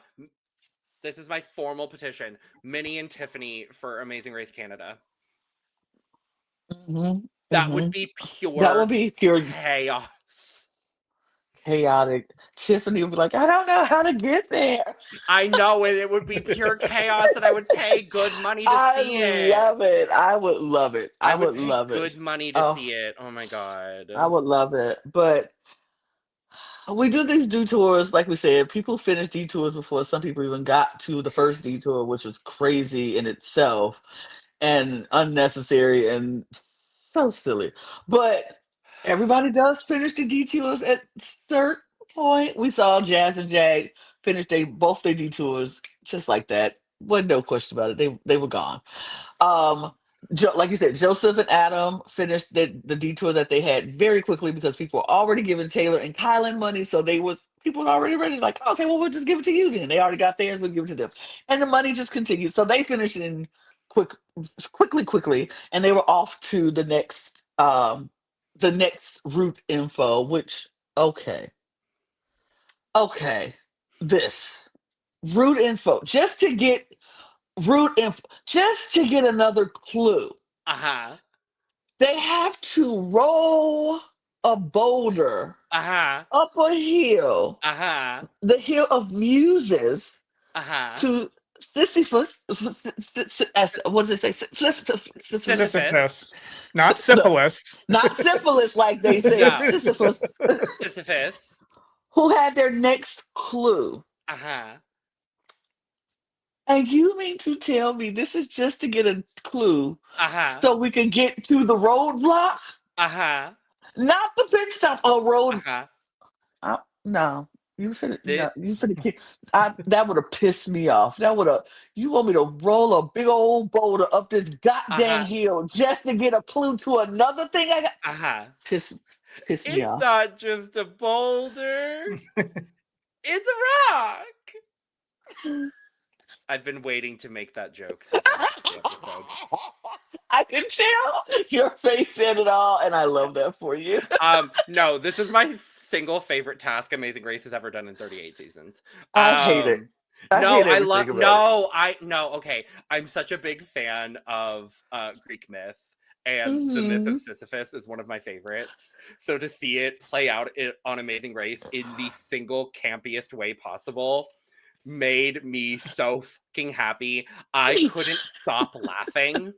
This is my formal petition. Minnie and Tiffany for Amazing Race Canada. Mhm, That would mhm. be That pure would be pure chaos. chaotic. Tiffany would be like, I don't know how to get there. I know it would be pure chaos, and I would pay good money to see I it. love it. I would love it. I I would would pay love good it. money to Oh, see it. Oh my god. I would love it. But we do these detours, like we said, people finish detours before some people even got to the first detour, which is crazy in itself and unnecessary and so silly. But everybody does finish the detours at certain point. We saw Jazz and Jag finish both their detours just like that. Wasn't no question about it. They were gone. Um, like you said, Joseph and Adam finished the detour that they had very quickly because people were already giving Taylor and Kylan money, so people were already ready. Like, okay, well, we'll just give it to you then. They already got theirs, we'll give it to them, and the money just continued. So they finished in quickly, and they were off to the next route info. Which okay, this route info just to get another clue. Uh-huh. They have to roll a boulder Uh-huh. up a hill, Uh-huh. the hill of Muses, Uh-huh. to Sisyphus. What does it say? Sisyphus. Sisyphus, not No, syphilis. not syphilis, like they say. No. Sisyphus, Sisyphus. who had their next clue. Uh-huh. And you mean to tell me this is just to get a clue Uh-huh. so we can get to the roadblock? Uh-huh. Not the pit stop or road. Uh-huh. No. You should This, no, you should have that would have pissed me off. That would have you want me to roll a big old boulder up this goddamn uh-huh. hill just to get a clue to another thing I got Uh-huh. piss piss me It's off. not just a boulder. It's a rock. I've been waiting to make that joke since the episode. I can tell your face said it all, and I love that for you. No, this is my single favorite task Amazing Race has ever done in 38 seasons. I hate it. I No, hate I everything love about no, okay. I'm such a big fan of Greek myth, it. and the myth of Sisyphus is one of my favorites. So to see it play out on Amazing Race in the single campiest way possible made me so fucking happy. I couldn't stop laughing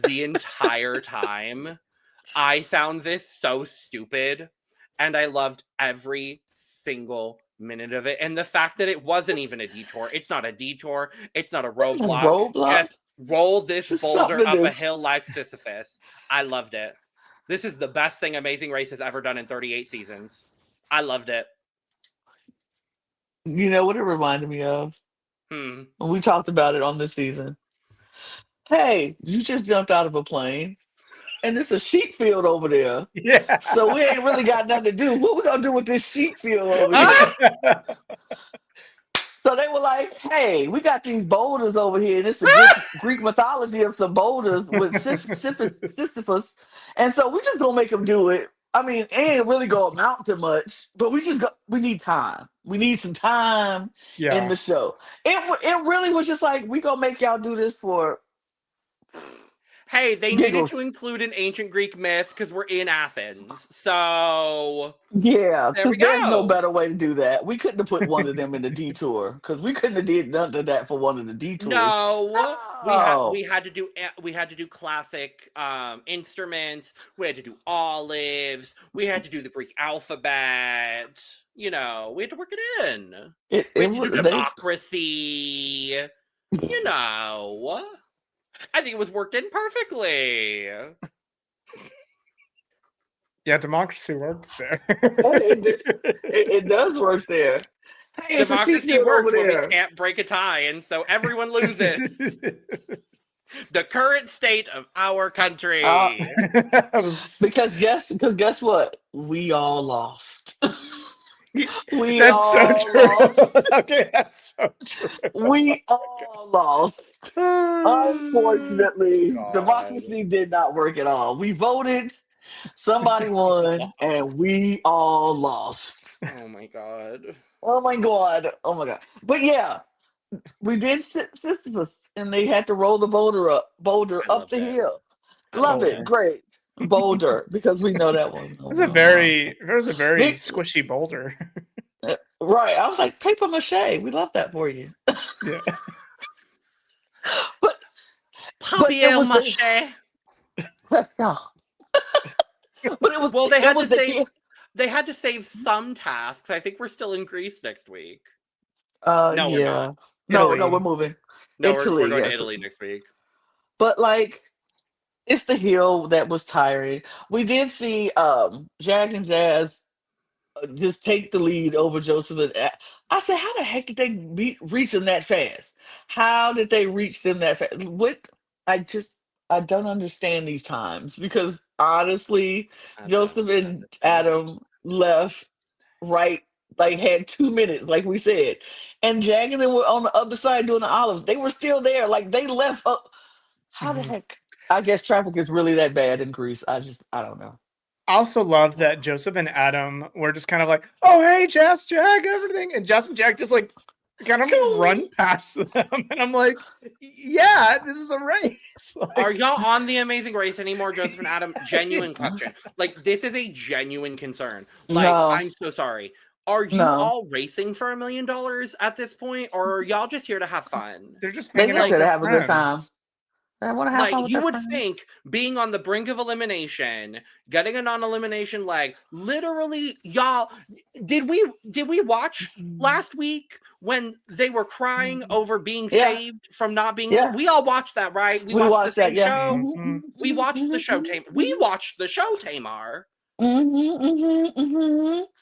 the entire time. I found this so stupid, and I loved every single minute of it. And the fact that it wasn't even a detour. It's not a detour. It's not a roadblock. Roadblock. Just roll this Just boulder something up to a do. hill like Sisyphus. I loved it. This is the best thing Amazing Race has ever done in 38 seasons. I loved it. You know what it reminded me of? Hmm. When we talked about it on this season. Hey, you just jumped out of a plane, and it's a sheep field over there. Yeah. So we ain't really got nothing to do. What we gonna do with this sheep field over here? So they were like, "Hey, we got these boulders over here, and it's a Greek mythology of some boulders with Sisyphus, and so we just gonna make them do it. I mean, it ain't really gonna amount to much, but we need time. We need some time in Yeah. the show. It really was just like we gonna make y'all do this for Hey, they needed to giggles. include an ancient Greek myth because we're in Athens. So Yeah, there we because there's no go. better way to do that. We couldn't have put one of them in the detour because we couldn't have did none of that for one of the detours. No, No. we had to do classic instruments. We had to do olives. We had to do the Greek alphabet. You know, we had to work it in. It We had to do they democracy. You know, I think it was worked in perfectly. Yeah, democracy works there. it does work there. Hey, it's a sheep Democracy field over works when we there. can't break a tie, and so everyone loses. The current state of our country. Because guess what? We all lost. We That's so all true. lost. Okay, that's so true. We all lost. Unfortunately, God. democracy did not work at all. We voted, somebody won, and we all lost. Oh my god. Oh my god. Oh my god. But yeah, we did Sisyphus, and they had to roll the boulder I up loved the it. hill. I Love loved it. Boulder. Great. Boulder, because we know that one. It was a very Vic- squishy boulder. Right. I was like, paper mache. We love that for you. Yeah. But Papier was mache. no. But it was Well, they it had was to the save. hill. They had to save some tasks. I think we're still in Greece next week. No, we're Yeah. not. No, Italy. we're moving. No, Italy, we're going to yes. Italy next week. But like it's the hill that was tiring. We did see Jag and Jazz just take the lead over Joseph and I said, how the heck did they reach them that fast? How did they reach them that fast? I don't understand these times because honestly, Joseph and Adam left right like had 2 minutes, like we said, and Jag and them were on the other side doing the olives. They were still there, like they left up. How the Mhm. heck? I guess traffic is really that bad in Greece. I don't know. I also love that Joseph and Adam were just kind of like, oh, hey, Jess, Jag, everything. And Jess and Jag just like kind of run past them. And I'm like, yeah, this is a race. Like, Are y'all on the Amazing Race anymore, Joseph and Adam? Genuine question. Like, this is a genuine concern. Like, No. I'm so sorry. Are you No. all racing for $1 million at this point, or are y'all just here to have fun? they're just They hanging just out here with to have a good friends. time. They want to have Like, fun with you their would friends. think being on the brink of elimination, getting a non-elimination leg, literally, y'all, did we watch last week when they were crying over being Yeah, saved from not being yeah. we all watched that, right? We We watched the watched that. same Yeah. show. Mhm. We watched the show Tamar.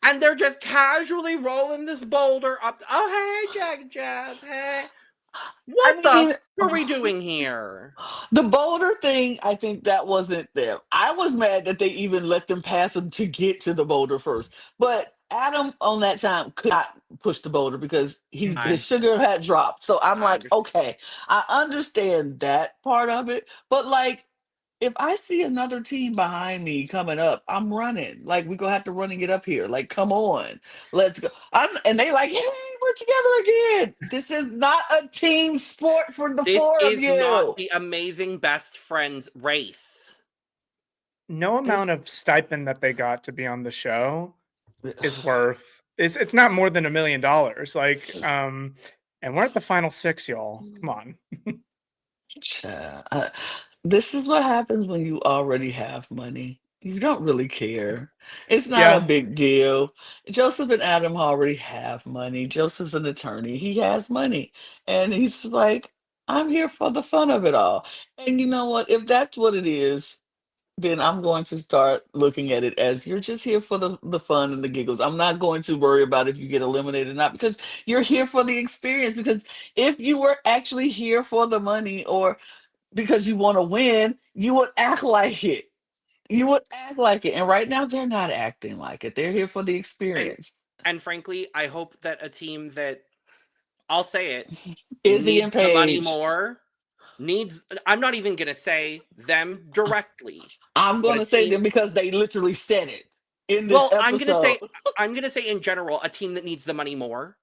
And they're just casually rolling this boulder up. Oh, hey, Jack and Jazz. Hey. What I the mean, are we doing here? the boulder thing, I think that wasn't there. I was mad that they even let them pass him to get to the boulder first. But Adam on that time could not push the boulder because his Mhm. sugar had dropped. So I'm I like, understand. okay, I understand that part of it. But like, if I see another team behind me coming up, I'm running. Like, we gonna have to run and get up here. Like, come on, let's go. And they like, yay, we're together again. This is not a team sport for the This four of is not you. the amazing best friends race. No amount It's of stipend that they got to be on the show is worth it's not more than $1 million. Like, and we're at the final 6, y'all. Come on. Child, this is what happens when you already have money. You don't really care. It's not a Yeah. big deal. Joseph and Adam already have money. Joseph's an attorney. He has money. And he's like, I'm here for the fun of it all. And you know what? If that's what it is, then I'm going to start looking at it as you're just here for the fun and the giggles. I'm not going to worry about if you get eliminated or not because you're here for the experience. Because if you were actually here for the money or because you want to win, you would act like it. You would act like it. And right now, they're not acting like it. They're here for the And experience. and frankly, I hope that a team that, I'll say it, Izzy and needs the money Paige. more, I'm not even going to say them directly, I'm but going a to say team, them because they literally said it in this well, episode. I'm going to say in general, a team that needs the money more.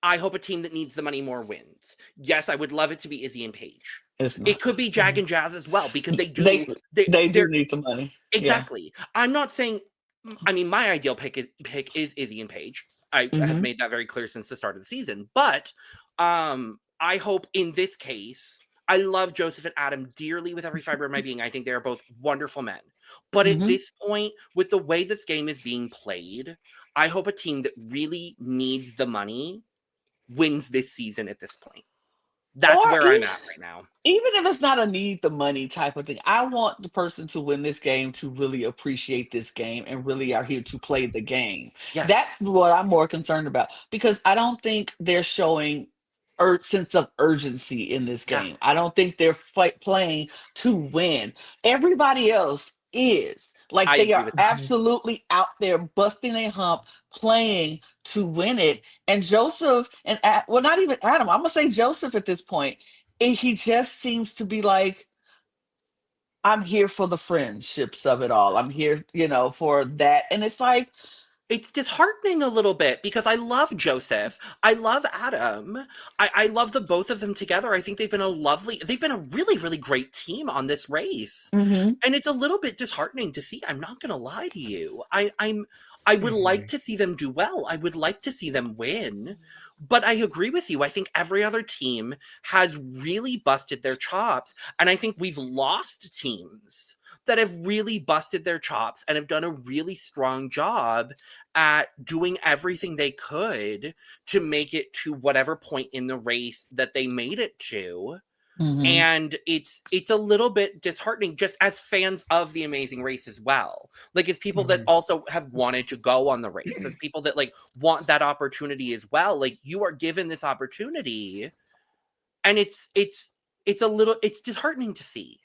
I hope a team that needs the money more wins. Yes, I would love it to be Izzy and Paige. It's not. It could be Jag and Jazz as well because They they do they're need the money. Yeah. exactly. I'm not saying. I mean, my ideal pick is Izzy and Paige. I have Hmm. made that very clear since the start of the season. But I hope in this case, I love Joseph and Adam dearly with every fiber of my being. I think they are both wonderful men. But at Hmm. this point, with the way this game is being played, I hope a team that really needs the money wins this season at this point. That's Or where I'm at right now. even if it's not a need the money type of thing, I want the person to win this game to really appreciate this game and really are here to play the game. Yes. That's what I'm more concerned about because I don't think they're showing sense of urgency in this Yeah. game. I don't think they're playing to win. Everybody else is. Like I they agree are with that. absolutely out there busting a hump, playing to win it. And Joseph and well, not even Adam. I'm gonna say Joseph at this point he just seems to be like, I'm here for the friendships of it all. I'm here, for that. And it's like, It's disheartening a little bit because I love Joseph. I love Adam. I love the both of them together. I think they've been a really, really great team on this race. mhm, And it's a little bit disheartening to see. I'm not gonna lie to you. I would like Mhm. to see them do well. I would like to see them win. But I agree with you. I think every other team has really busted their chops. And I think we've lost teams that have really busted their chops and have done a really strong job at doing everything they could to make it to whatever point in the race that they made it to. mhm, And it's a little bit disheartening just as fans of the Amazing Race as well. Like, as people that Mhm. also have wanted to go on the race, as people that like want that opportunity as well. Like, you are given this opportunity, and it's disheartening to see.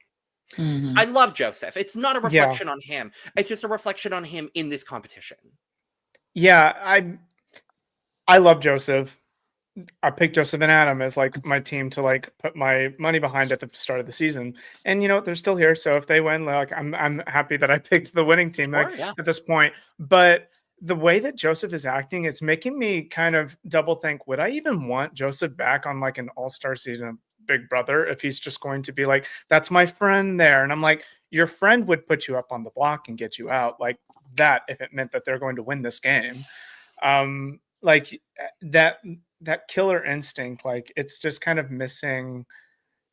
I mhm. love Joseph. It's not a Yeah. reflection on him. It's just a reflection on him in this competition. Yeah, I love Joseph. I picked Joseph and Adam as like my team to like put my money behind at the start of the season. And they're still here, so if they win, like I'm happy that I picked the winning team like Sure, yeah. at this point. But the way that Joseph is acting, it's making me kind of double think, would I even want Joseph back on like an all-star season of Big Brother if he's just going to be like, that's my friend there? And I'm like, your friend would put you up on the block and get you out like that if it meant that they're going to win this game. Like that killer instinct, like it's just kind of missing.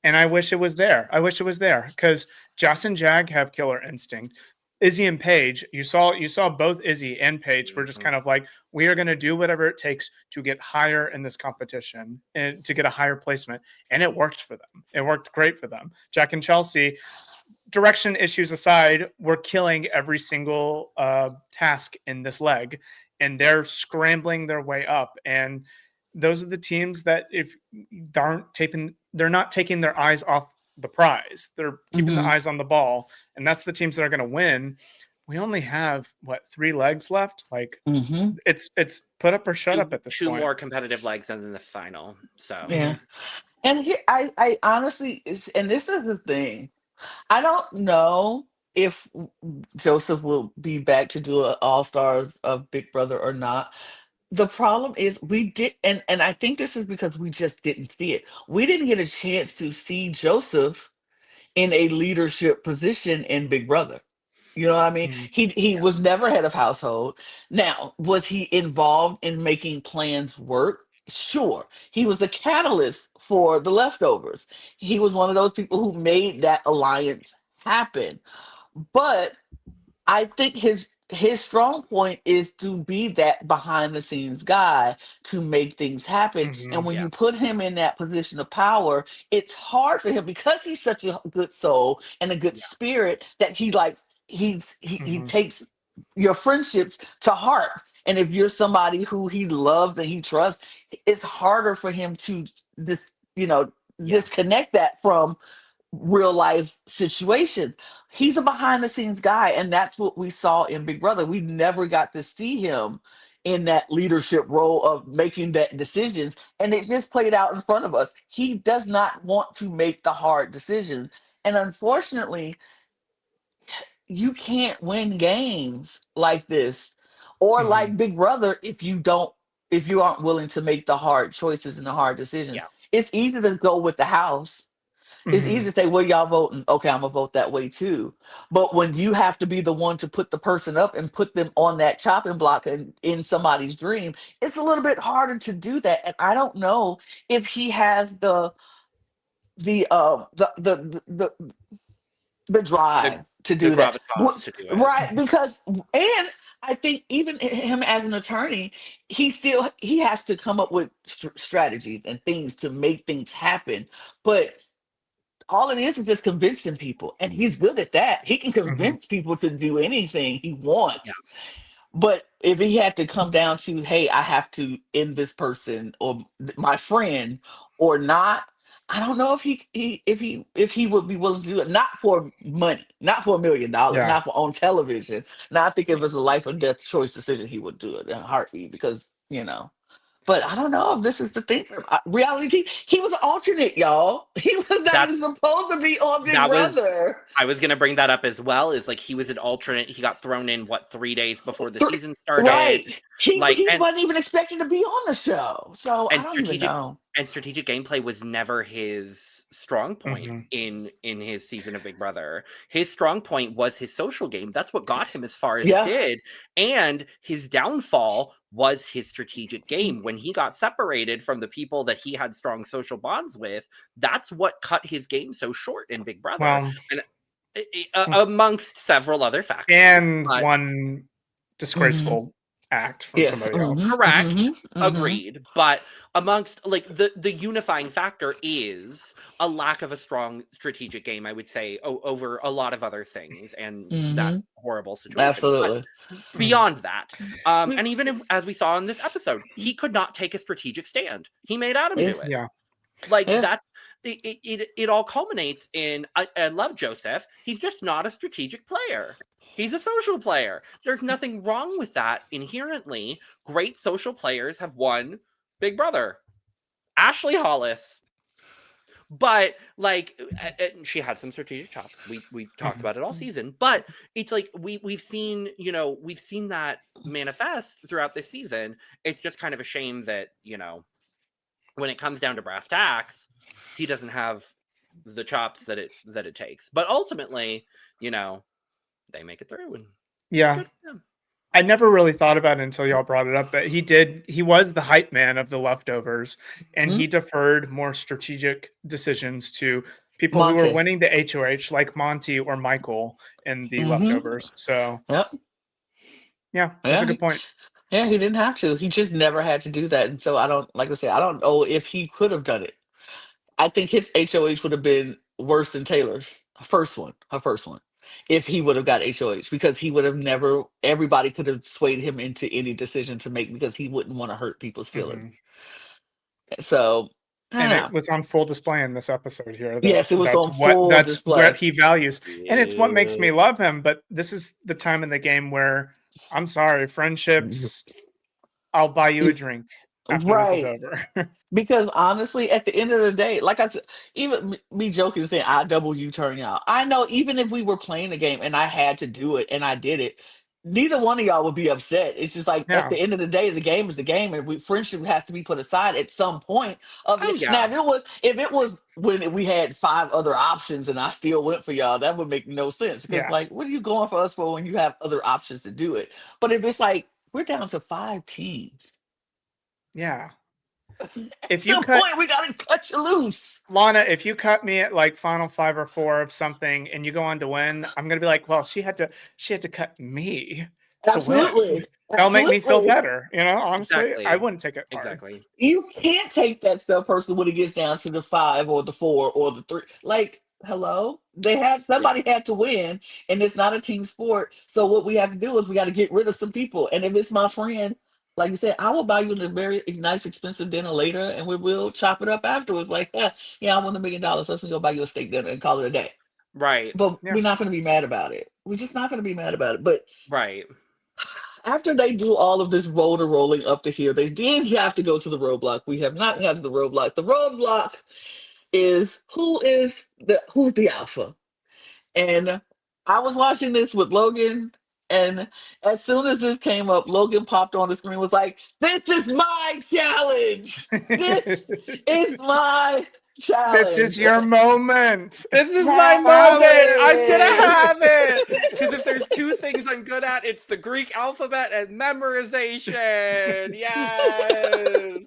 and I wish it was there. I wish it was there because Joss and Jag have killer instinct. Izzy and Paige, you saw both Izzy and Paige were just kind of like, we are going to do whatever it takes to get higher in this competition and to get a higher placement. And it worked for them. It worked great for them. Jack and Chelsea, direction issues aside, were killing every single task in this leg, and they're scrambling their way up. And those are the teams that if they're not taking their eyes off the prize. They're keeping the eyes on the ball, and that's the teams that are going to win. We only have 3 legs left. Like it's put up or shut up at this point. 2 more competitive legs and then the final. So Yeah. And here, I honestly, and this is the thing. I don't know if Joseph will be back to do an All Stars of Big Brother or not. The problem is we did, and I think this is because we just didn't see it. We didn't get a chance to see Joseph in a leadership position in Big Brother. You know what I mean? He was never head of household. Now, was he involved in making plans work? Sure. He was the catalyst for the leftovers. He was one of those people who made that alliance happen. But I think his strong point is to be that behind the scenes guy to make things happen. And when you put him in that position of power, it's hard for him because he's such a good soul and a good spirit that he takes your friendships to heart. And if you're somebody who he loves and he trusts, it's harder for him to disconnect that from real life situations. He's a behind the scenes guy, and that's what we saw in Big Brother. We never got to see him in that leadership role of making that decisions, and it just played out in front of us. He does not want to make the hard decisions, and unfortunately, you can't win games like this or like Big Brother if you aren't willing to make the hard choices and the hard decisions. It's easy to go with the house. It's easy to say, "Well, y'all voting? Okay, I'm gonna vote that way too." But when you have to be the one to put the person up and put them on that chopping block in somebody's dream, it's a little bit harder to do that. And I don't know if he has the drive to do that, gravitas to do it. right? Because, and I think even him as an attorney, he has to come up with strategies and things to make things happen, but all it is just convincing people, and he's good at that. He can convince people to do anything he wants. But if he had to come down to, hey, I have to end this person or my friend or not, I don't know if he would be willing to do it. Not for money, not for $1 million, not for on television. Now I think if it was a life or death choice decision, he would do it in a heartbeat because But I don't know if this is the thing for reality. He was an alternate, y'all. He was not even supposed to be on Big Brother. I was going to bring that up as well. Is like he was an alternate. He got thrown in 3 days before the season started. Right. He wasn't even expected to be on the show. So I don't even know. And strategic gameplay was never his strong point in his season of Big Brother. His strong point was his social game. That's what got him as far as it did. And his downfall was his strategic game. When he got separated from the people that he had strong social bonds with, that's what cut his game so short in Big Brother. Well, and amongst several other factors. And one disgraceful act from somebody else. Correct. Agreed. But amongst the unifying factor is a lack of a strong strategic game, I would say, over a lot of other things and that horrible situation. Absolutely. But beyond that, and even as we saw in this episode, he could not take a strategic stand. He made Adam do it. Yeah. That it all culminates in I love Joseph. He's just not a strategic player. He's a social player. There's nothing wrong with that inherently. Great social players have won Big Brother. Ashley Hollis. But she had some strategic chops. We talked about it all season. But it's like we've seen that manifest throughout this season. It's just kind of a shame that, when it comes down to brass tacks, he doesn't have the chops that it takes. But ultimately, they make it through, and good for them. I never really thought about it until y'all brought it up, but he was the hype man of the leftovers, and Hmm? he deferred more strategic decisions to people who were Monte. winning the HOH, like Monty or Michael in the Hmm. leftovers. So, Yep. yeah, that's a Yeah. good point. Yeah, he didn't have to. He just never had to do that. And so I don't, like I said, I don't know if he could have done it. I think his HOH would have been worse than Taylor's her first one, if he would have got HOH, because he would have never, everybody could have swayed him into any decision to make because he wouldn't want to hurt people's feelings. Mhm. So, I don't And know. it was on full display in this episode here that Yes, it was on full that's what display. he values. And it's what makes me Yeah. love him, but this is the time in the game where I'm sorry, friendships, I'll buy you a drink after this is Right. over. Because honestly, at the end of the day, like I said, even me joking saying I double U turn y'all. I know even if we were playing the game and I had to do it and I did it, neither one of y'all would be upset. It's just like at Yeah. the end of the day, the game is the game, and friendship has to be put aside at some point of Oh it. Now, yeah. if it was when we had 5 other options and I still went for y'all, that would make no sense. Because Yeah. like, what are you going for us for when you have other options to do it? But if it's like we're down to 5 teams. Yeah. At If you some cut point, we gotta cut you loose. Lana, if you cut me at like final 5 or 4 of something and you go on to win, I'm gonna be like, well, she had to cut me to win. Absolutely. That'll make me feel Absolutely. better. Honestly, Exactly. I wouldn't take it hard. Exactly. You can't take that stuff personally when it gets down to the 5 or the 4 or the 3. Like, hello? Somebody had to win, and it's not a team sport. So what we have to do is we got to get rid of some people. And if it's my friend, like you said, I will buy you a very nice, expensive dinner later, and we will chop it up afterwards. Like, yeah, I won $1 million. Let's go buy you a steak dinner and call it a day. Right. But Yeah. we're not going to be mad about it. We're just not going to be mad about it. But Right. after they do all of this boulder rolling up to here, they did have to go to the roadblock. We have not got to the roadblock. The roadblock is who's the alpha. And I was watching this with Logan, and as soon as this came up, Logan popped on the screen, was like, "This is my challenge. This is my This is challenge." your moment. This is my Have moment. I'm gonna it. have it. Because if there's 2 things I'm good at, it's the Greek alphabet and memorization. Yes.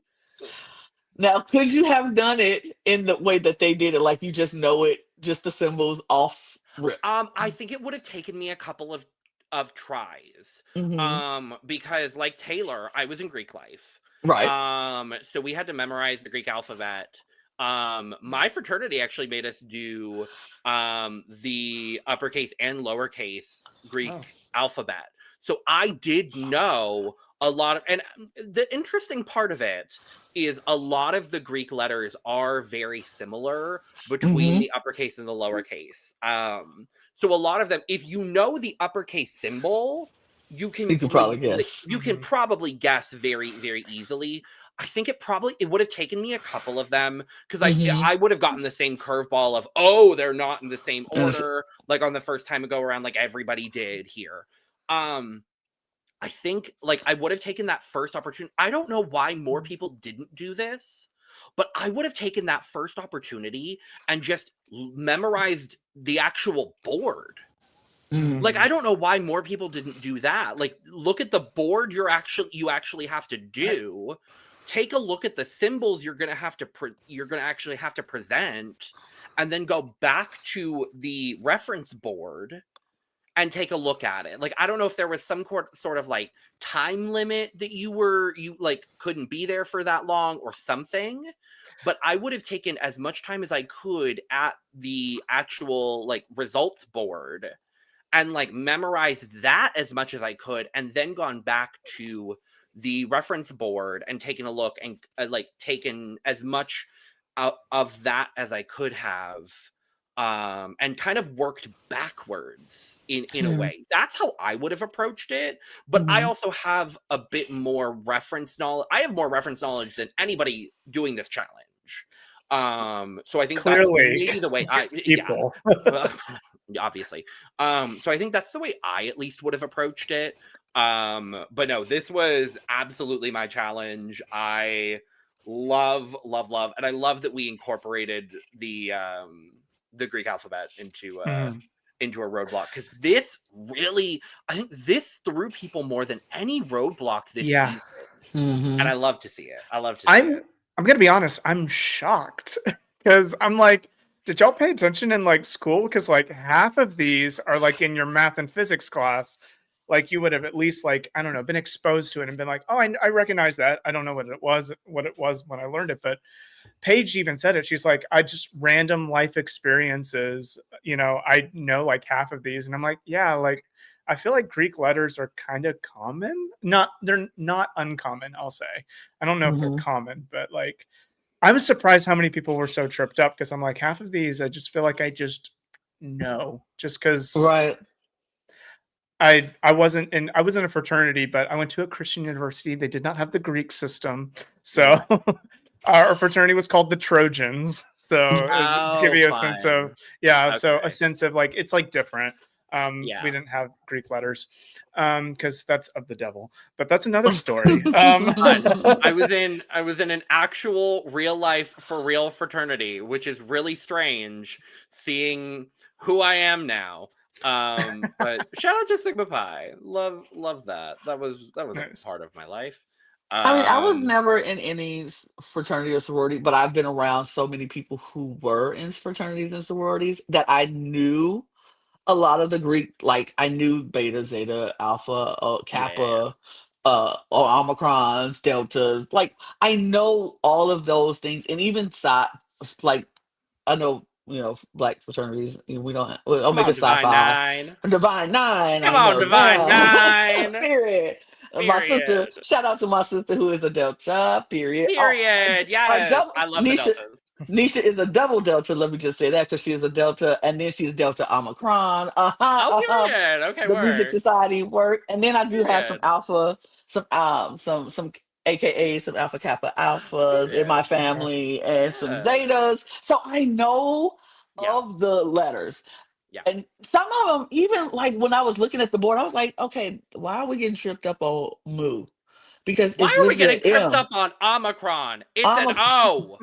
Now, could you have done it in the way that they did it? Like you just know it, just the symbols off rip. I think it would have taken me a couple of tries. Hmm. Because like Taylor, I was in Greek life. Right. So we had to memorize the Greek alphabet. My fraternity actually made us do the uppercase and lowercase Greek Oh. alphabet. So I did know a lot of, and the interesting part of it is a lot of the Greek letters are very similar between Hmm. the uppercase and the lowercase. So a lot of them, if you know the uppercase symbol, you can You could probably guess. you can probably guess very, very easily. I think it would have taken me a couple of them because Hmm. I would have gotten the same curveball of, oh, they're not in the same Yes. order, like on the first time I go around, like everybody did here. I think like I would have taken that first opportunity. I don't know why more people didn't do this, but I would have taken that first opportunity and just memorized the actual board. Mhm. Like I don't know why more people didn't do that. Like look at the board you actually have to do. Take a look at the symbols you're going to actually have to present, and then go back to the reference board and take a look at it. Like I don't know if there was some sort of like time limit that you like couldn't be there for that long or something, but I would have taken as much time as I could at the actual like results board and like memorized that as much as I could, and then gone back to the reference board and taken a look and like taken as much of that as I could have, and kind of worked backwards in a Yeah. way. That's how I would have approached it. But I Mhm. also have a bit more reference knowledge. I have more reference knowledge than anybody doing this challenge. So I think that's Clearly, maybe the way these people. well, obviously. So I think that's the way I at least would have approached it. But no, this was absolutely my challenge. I love, and I love that we incorporated the Greek alphabet into Mhm. into a roadblock, because this really, I think this threw people more than any roadblock this Yeah. season. Mm-hmm. And I love to see it. I love to see it. I'm gonna be honest, I'm shocked because I'm like, did y'all pay attention in like school? Because like half of these are like in your math and physics class. Like you would have at least like, I don't know, been exposed to it and been like, oh, I recognize that. I don't know what it was when I learned it, but Paige even said it. She's like, I just random life experiences, I know like half of these. And I'm like, yeah, like I feel like Greek letters are kind of common. They're not uncommon, I'll say. I don't know if they're Mm-hmm. common, but like I was surprised how many people were so tripped up because I'm like, half of these I just feel like I just know just because Right. I was in a fraternity, but I went to a Christian university. They did not have the Greek system. So our fraternity was called the Trojans. So to give you a sense of, so a sense of like, it's like different. We didn't have Greek letters because that's of the devil, but that's another story. I was in an actual real life for real fraternity, which is really strange seeing who I am now. But shout out to Sigma Pi. Love that. That was Nice. a part of my life. I mean, I was never in any fraternity or sorority, but I've been around so many people who were in fraternities and sororities that I knew a lot of the Greek, like I knew Beta, Zeta, Alpha, Kappa, or Omicrons, Deltas. Like I know all of those things, and even Psi, like I know, black fraternities. We don't have, well, Come Omega on, Psi Divine Phi, Nine. Divine Nine. Come I on, know Divine that. Nine. Period. My sister. Period. Shout out to my sister who is a Delta. Period. Period. Yes, I love the Nisha. deltas. Nisha is a double Delta. Let me just say that because she is a Delta, and then she's Delta Omicron. Oh, period. Okay, The Music word. Society work, and then I do have some Period. Alpha, some AKA some Alpha Kappa Alphas in my Period. family, and some Yeah. Zetas. So I know Yeah. of the letters. Yeah. And some of them, even like when I was looking at the board, I was like, okay, why are we getting tripped up on Mu? Because Why it's are we literally getting an tripped M. up on Omicron? It's an O.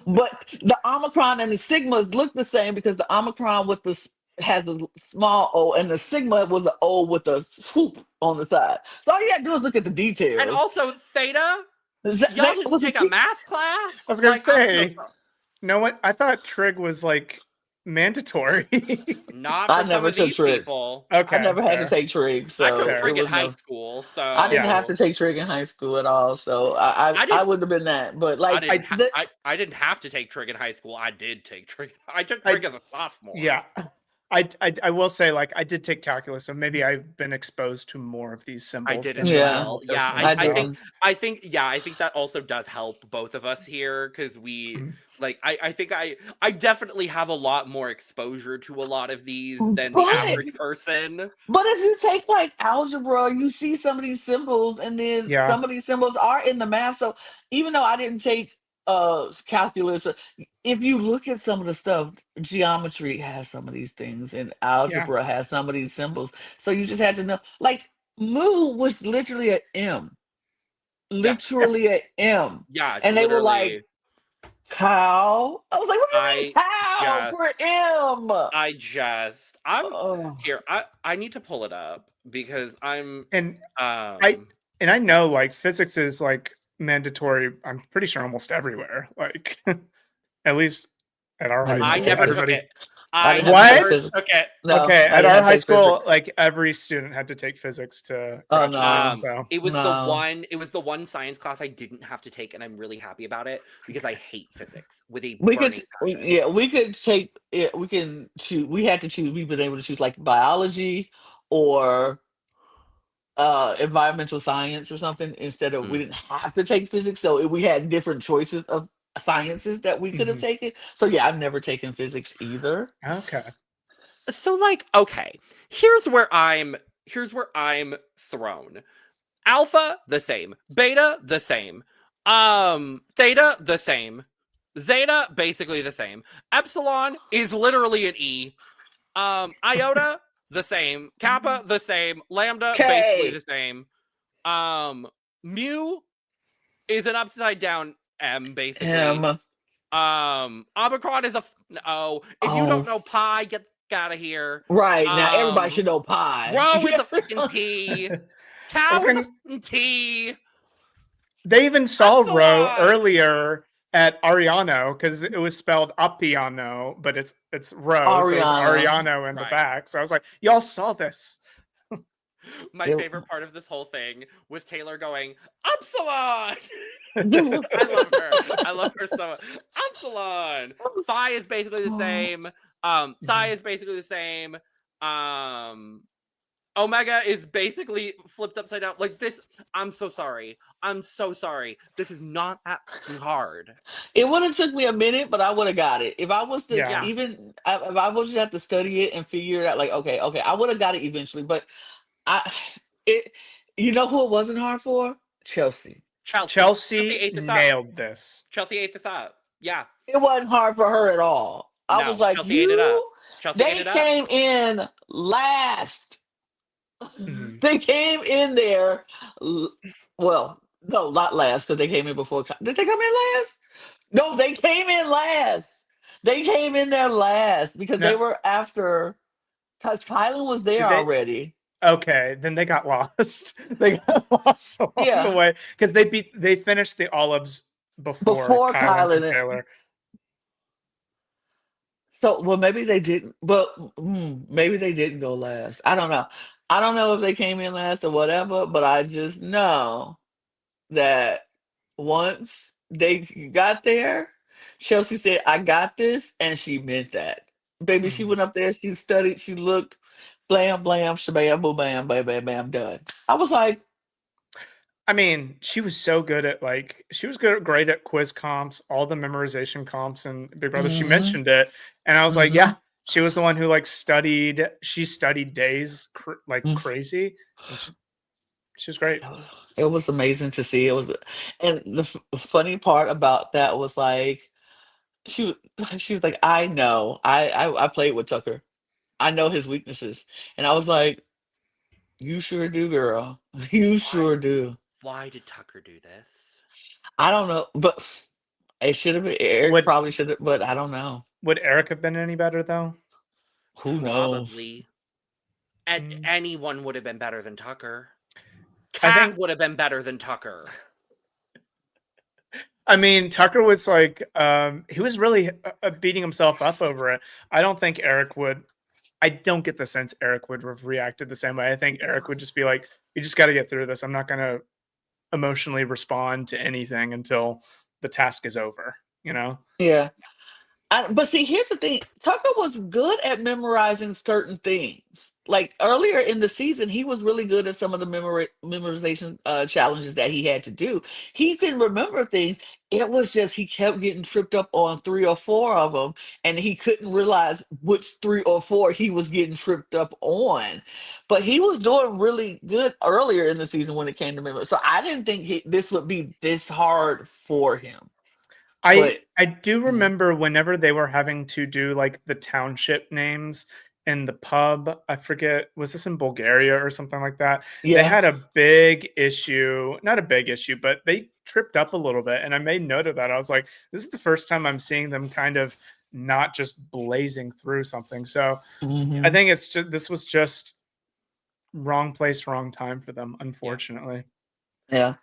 But the Omicron and the Sigmas look the same because the Omicron with the has a small O and the Sigma was the O with a swoop on the side. So all you have to do is look at the And details. also theta. Y'all That didn't was a take a math class? I was gonna I'm so say, sorry. no, what I thought trig was like mandatory. Not I for some never of took these trig. people. I Okay, never had to fair. take trig, I took so Fair. it trig in was high no. school, I didn't Yeah. have so to take trig in high school at all, so I I didn't. would have been that. But I like didn't. I didn't have to take trig in high school. I did take trig. I took trig as a sophomore. Yeah. I will say, like, I did take calculus, so maybe I've been exposed to more of these symbols. I did than as the Yeah. normal well. Yeah, person, I so. didn't. I think that also does help both of us here because we Mhm. like I think I definitely have a lot more exposure to a lot of these than the But average person. But if you take like algebra, you see some of these symbols, and then Yeah. some of these symbols are in the math. So even though I didn't take calculus, if you look at some of the stuff, geometry has some of these things, and Yeah. algebra has some of these symbols. So you just had to know. Like mu was literally an M, Yeah, literally an M, yeah, it's and they were like literally. cow. I was like, what do you mean I cow just for M? I'm Oh. here. I need to pull it up because I'm And I know like physics is like mandatory, I'm pretty sure almost everywhere. Like at least at our I high did I not school. take never took physics. Everybody it. I I didn't have to take never What? physics. took it. No, Okay, I at didn't our have to high take school, physics. like every student had to take physics to Oh graduate. no, So It was no. the one science class I didn't have to take, and I'm really happy about it because I hate physics with a We burning passion. yeah, we could take it. We can choose. We had to choose. We've been able to choose like biology or environmental science or something instead of we Mm. didn't have to take physics. So we had different choices of sciences that we could have mhm. taken. So yeah, I've never taken physics either. Okay. So like, okay, here's where I'm thrown. Alpha, the same. Beta, the same. Theta, the same. Zeta, basically the same. Epsilon is literally an E. Iota, the same. Kappa, the same. Lambda, basically the K same. Mu is an upside down M, basically. M Omicron is a O. If you don't O. know pi, get out of here. Right. Now everybody should know pie. Row with the fucking T. I Tao was with gonna. the fucking T. They even saw Ro Upsilon. earlier at Ariano because it was spelled Appiano, but it's Ro, so it's Ariana. Ariano in the Right. back. So I was like, y'all saw this. My It- favorite part of this whole thing was Taylor going, Upsilon! was- I love her. I love her so much. Upsilon! Phi is basically the same. Psi is basically the same. Omega is basically flipped upside down. Like this, I'm so sorry. I'm so sorry. This is not that fucking hard. It would have took me a minute, but I would have got it. If I was to Yeah. if I was to have to study it and figure it out, like, okay, I would have got it eventually. But it, you know who it wasn't hard for? Chelsea. Chelsea ate this up. nailed this. Chelsea ate this up. Yeah. It wasn't hard for her at all. I No, was like, Chelsea ate it up. Chelsea ate they it up. came in last. Mhm. They came in there. Well, no, not last because they came in before. Did they come in last? No, they came in last. They came in there last because No. they were after. Because Kylan was there Did they- already. Okay, then they got lost. They got lost along Yeah. the way because they finished the olives before Kylan and and- Taylor. So, well, maybe they didn't, but maybe they didn't go last. I don't know. I don't know if they came in last or whatever, but I just know that once they got there, Chelsea said, I got this, and she meant that. Baby, she Mhm. went up there, she studied, she looked, blam, blam, shabam, boom, bam, bam, bam, bam, done. I was like, I mean, she was so good at she was great at quiz comps, all the memorization comps, and Big Brother. She Mhm. mentioned it, and I was like, Mhm. yeah, she was the one who studied. She studied days Mm. crazy. And she was great. It was amazing to see. It was, and the funny part about that was like, she was like, I know, I played with Tucker. I know his weaknesses, and I was like, you sure do, girl. You sure do. Why did Tucker do this? I don't know, but it should have been Eric. Would- Probably should have, but I don't know. Would Eric have been any better though? Who knows? Probably. And Mm. anyone would have been better than Tucker. I Cat think- would have been better than Tucker. I mean, Tucker was he was really beating himself up over it. I don't think Eric would. I don't get the sense Eric would have reacted the same way. I think Eric would just be like, "We just got to get through this. I'm not going to emotionally respond to anything until the task is over." You know? Yeah. But see, here's the thing. Tucker was good at memorizing certain things. Like earlier in the season, he was really good at some of the memorization challenges that he had to do. He can remember things. It was just he kept getting tripped up on 3 or 4 of them, and he couldn't realize which 3 or 4 he was getting tripped up on. But he was doing really good earlier in the season when it came to memory. So I didn't think this would be this hard for him. I But do remember whenever they were having to do the township names in the pub. I forget, was this in Bulgaria or something like that? They yeah, had a big issue, not a big issue, but they tripped up a little bit. And I made note of that. I was like, this is the first time I'm seeing them kind of not just blazing through something. So mhm. I think this was just wrong place, wrong time for them, unfortunately. Yeah,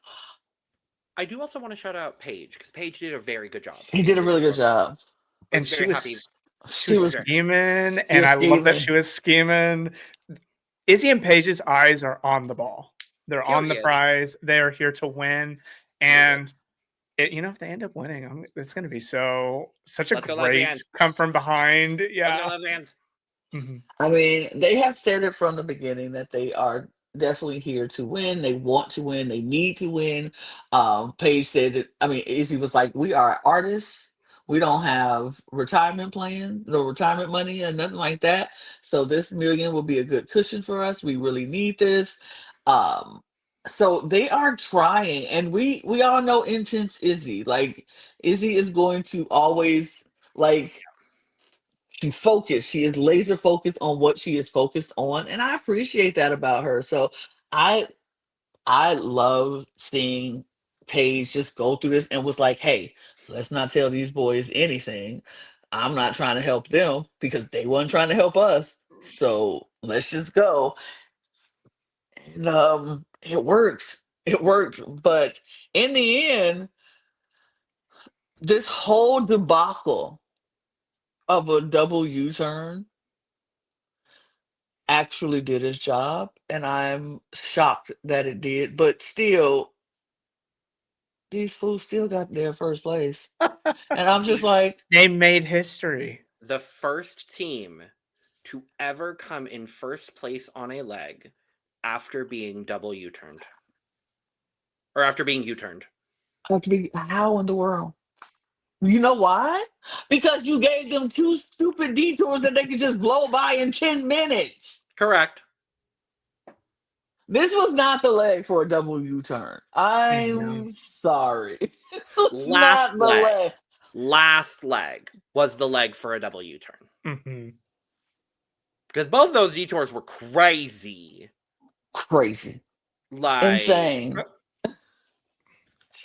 I do also want to shout out Paige, because Paige did a very good job. he did a really good job. I And was she very was happy. she was very- scheming, she and was I love that scheming. she was scheming. Izzy and Paige's eyes are on the ball. They're on the Period. prize. They are here to win. And if they end up winning, it's going to be such a Let's go, great Lesbians. come from behind. Let's go, Yeah. lesbians. Mhm. I mean, they have said it from the beginning that they are definitely here to win. They want to win. They need to win. Paige said that. I mean, Izzy was like, "We are artists. We don't have retirement plans, no retirement money, and nothing like that. So this million will be a good cushion for us. We really need this." Um, so they are trying, and we all know intense Izzy. Like Izzy is going to always like. She's focused. She is laser focused on what she is focused on, and I appreciate that about her. So I I love seeing Paige just go through this and was like, "Hey, let's not tell these boys anything." I'm not trying to help them because they weren't trying to help us. So let's just go. And it worked. It worked. But in the end, this whole debacle of a double U-turn actually did its job, and I'm shocked that it did. But still, these fools still got there first place. And I'm just The like, They made history. the first team to ever come in first place on a leg after being double U-turned. Or after being U-turned. I have to be, how in the world? You know why? Because you gave them two stupid detours that they could just blow by in 10 minutes. Correct. This was not the leg for a double U-turn. No. I'm sorry. It was Last not the leg. leg. Last leg was the leg for a double U-turn. Hmm. Because both those detours were crazy. Crazy. Like, Insane.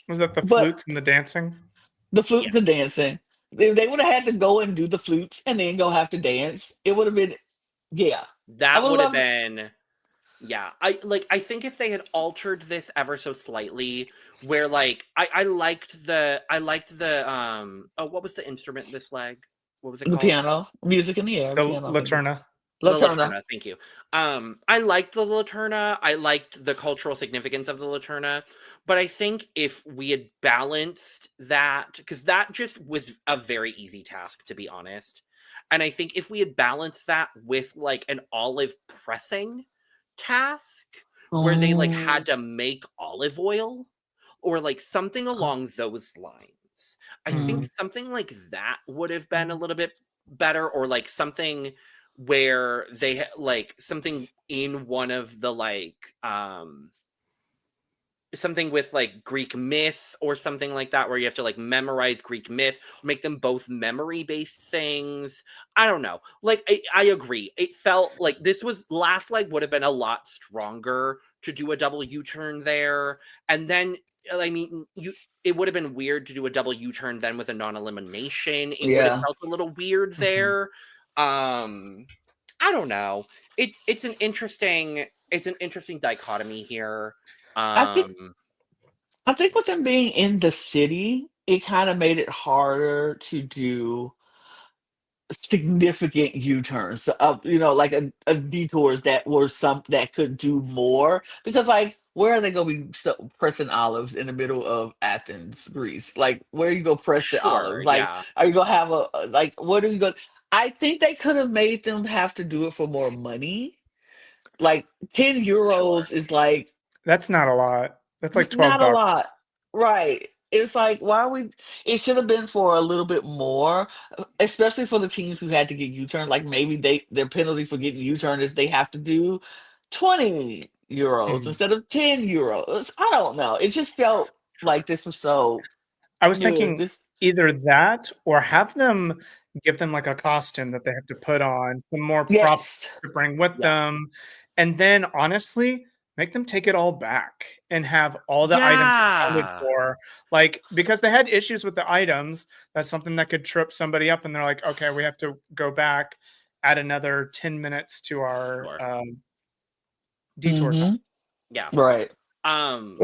Was that the But flutes and the dancing? the yeah, flutes and dancing. If they would have had to go and do the flutes and then go have to dance, it would have been, yeah. I that would would have have loved. been, yeah. I think if they had altered this ever so slightly, where like I liked the oh, what was the instrument this leg? What was it The called? piano, music in the air, The piano, maybe. Laterna. The Laterna. Laterna, thank you. I liked the Laterna. I liked the cultural significance of the Laterna. But I think if we had balanced that, because that just was a very easy task, to be honest. And I think if we had balanced that with like an olive pressing task where they like Oh, had to make olive oil or like something along those lines, I think mm, something like that would have been a little bit better, or like something where they like something in one of the like something with like Greek myth or something like that, where you have to like memorize Greek myth, make them both memory based things. I don't know. Like, I agree. It felt like this was last leg would have been a lot stronger to do a double U turn there. And then, I mean, it would have been weird to do a double U turn then with a non elimination. It would have yeah. felt a little weird Mhm. there. I don't know. It's an interesting dichotomy here. I think Um, I think with them being in the city, it kind of made it harder to do significant U-turns. Like a detours that were some that could do more. Because like, where are they gonna be pressing olives in the middle of Athens, Greece? Like, where you go press the sure, olives? Like, yeah, are you gonna have like, what are you gonna? I think they could have made them have to do it for more money. Like, €10 sure. is like, That's not a lot. That's like it's 12 not a bucks. lot, right? It's like, why are we? It should have been for a little bit more, especially for the teams who had to get U-turn. Like, maybe their penalty for getting U-turn is they have to do €20 Mhm. instead of €10. I don't know. It just felt Sure. like this was so I was yeah. thinking either that or have them give them like a costume that they have to put on, some more props Yes. to bring with Yeah. them, and then honestly, make them take it all back and have all the items accounted Yeah. for. Like, because they had issues with the items, that's something that could trip somebody up, and they're like, okay, we have to go back, add another 10 minutes to our Sure. detour time. Mm-hmm. Yeah. Right. Um,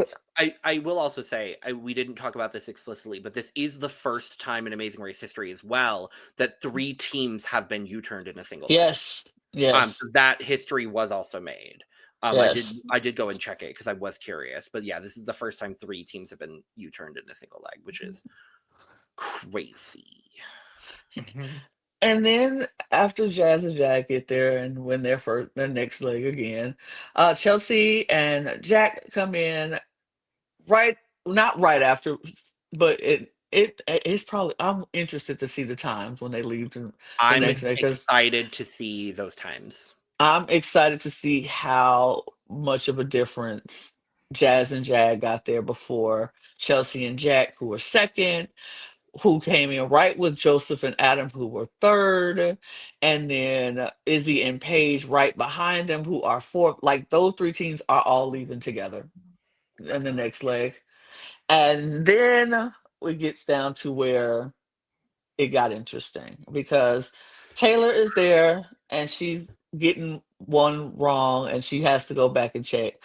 I will also say we didn't talk about this explicitly, but this is the first time in Amazing Race history as well that 3 teams have been U-turned in a single leg. Yes. Yes. So that history was also made. Yes. I did go and check it because I was curious, but yeah, this is the first time 3 teams have been U-turned in a single leg, which is crazy. Mhm. And then after Jazz and Jack get there and win their next leg again, Chelsea and Jack come in right, not right after, but it's probably, I'm interested to see the times when they leave the I'm next day, because excited to see those times. I'm excited to see how much of a difference Jazz and Jag got there before Chelsea and Jack, who were second, who came in right with Joseph and Adam, who were third, and then Izzy and Paige right behind them, who are fourth. Like, those three teams are all leaving together in the next leg. And then it gets down to where it got interesting because Taylor is there and she's getting one wrong and she has to go back and check.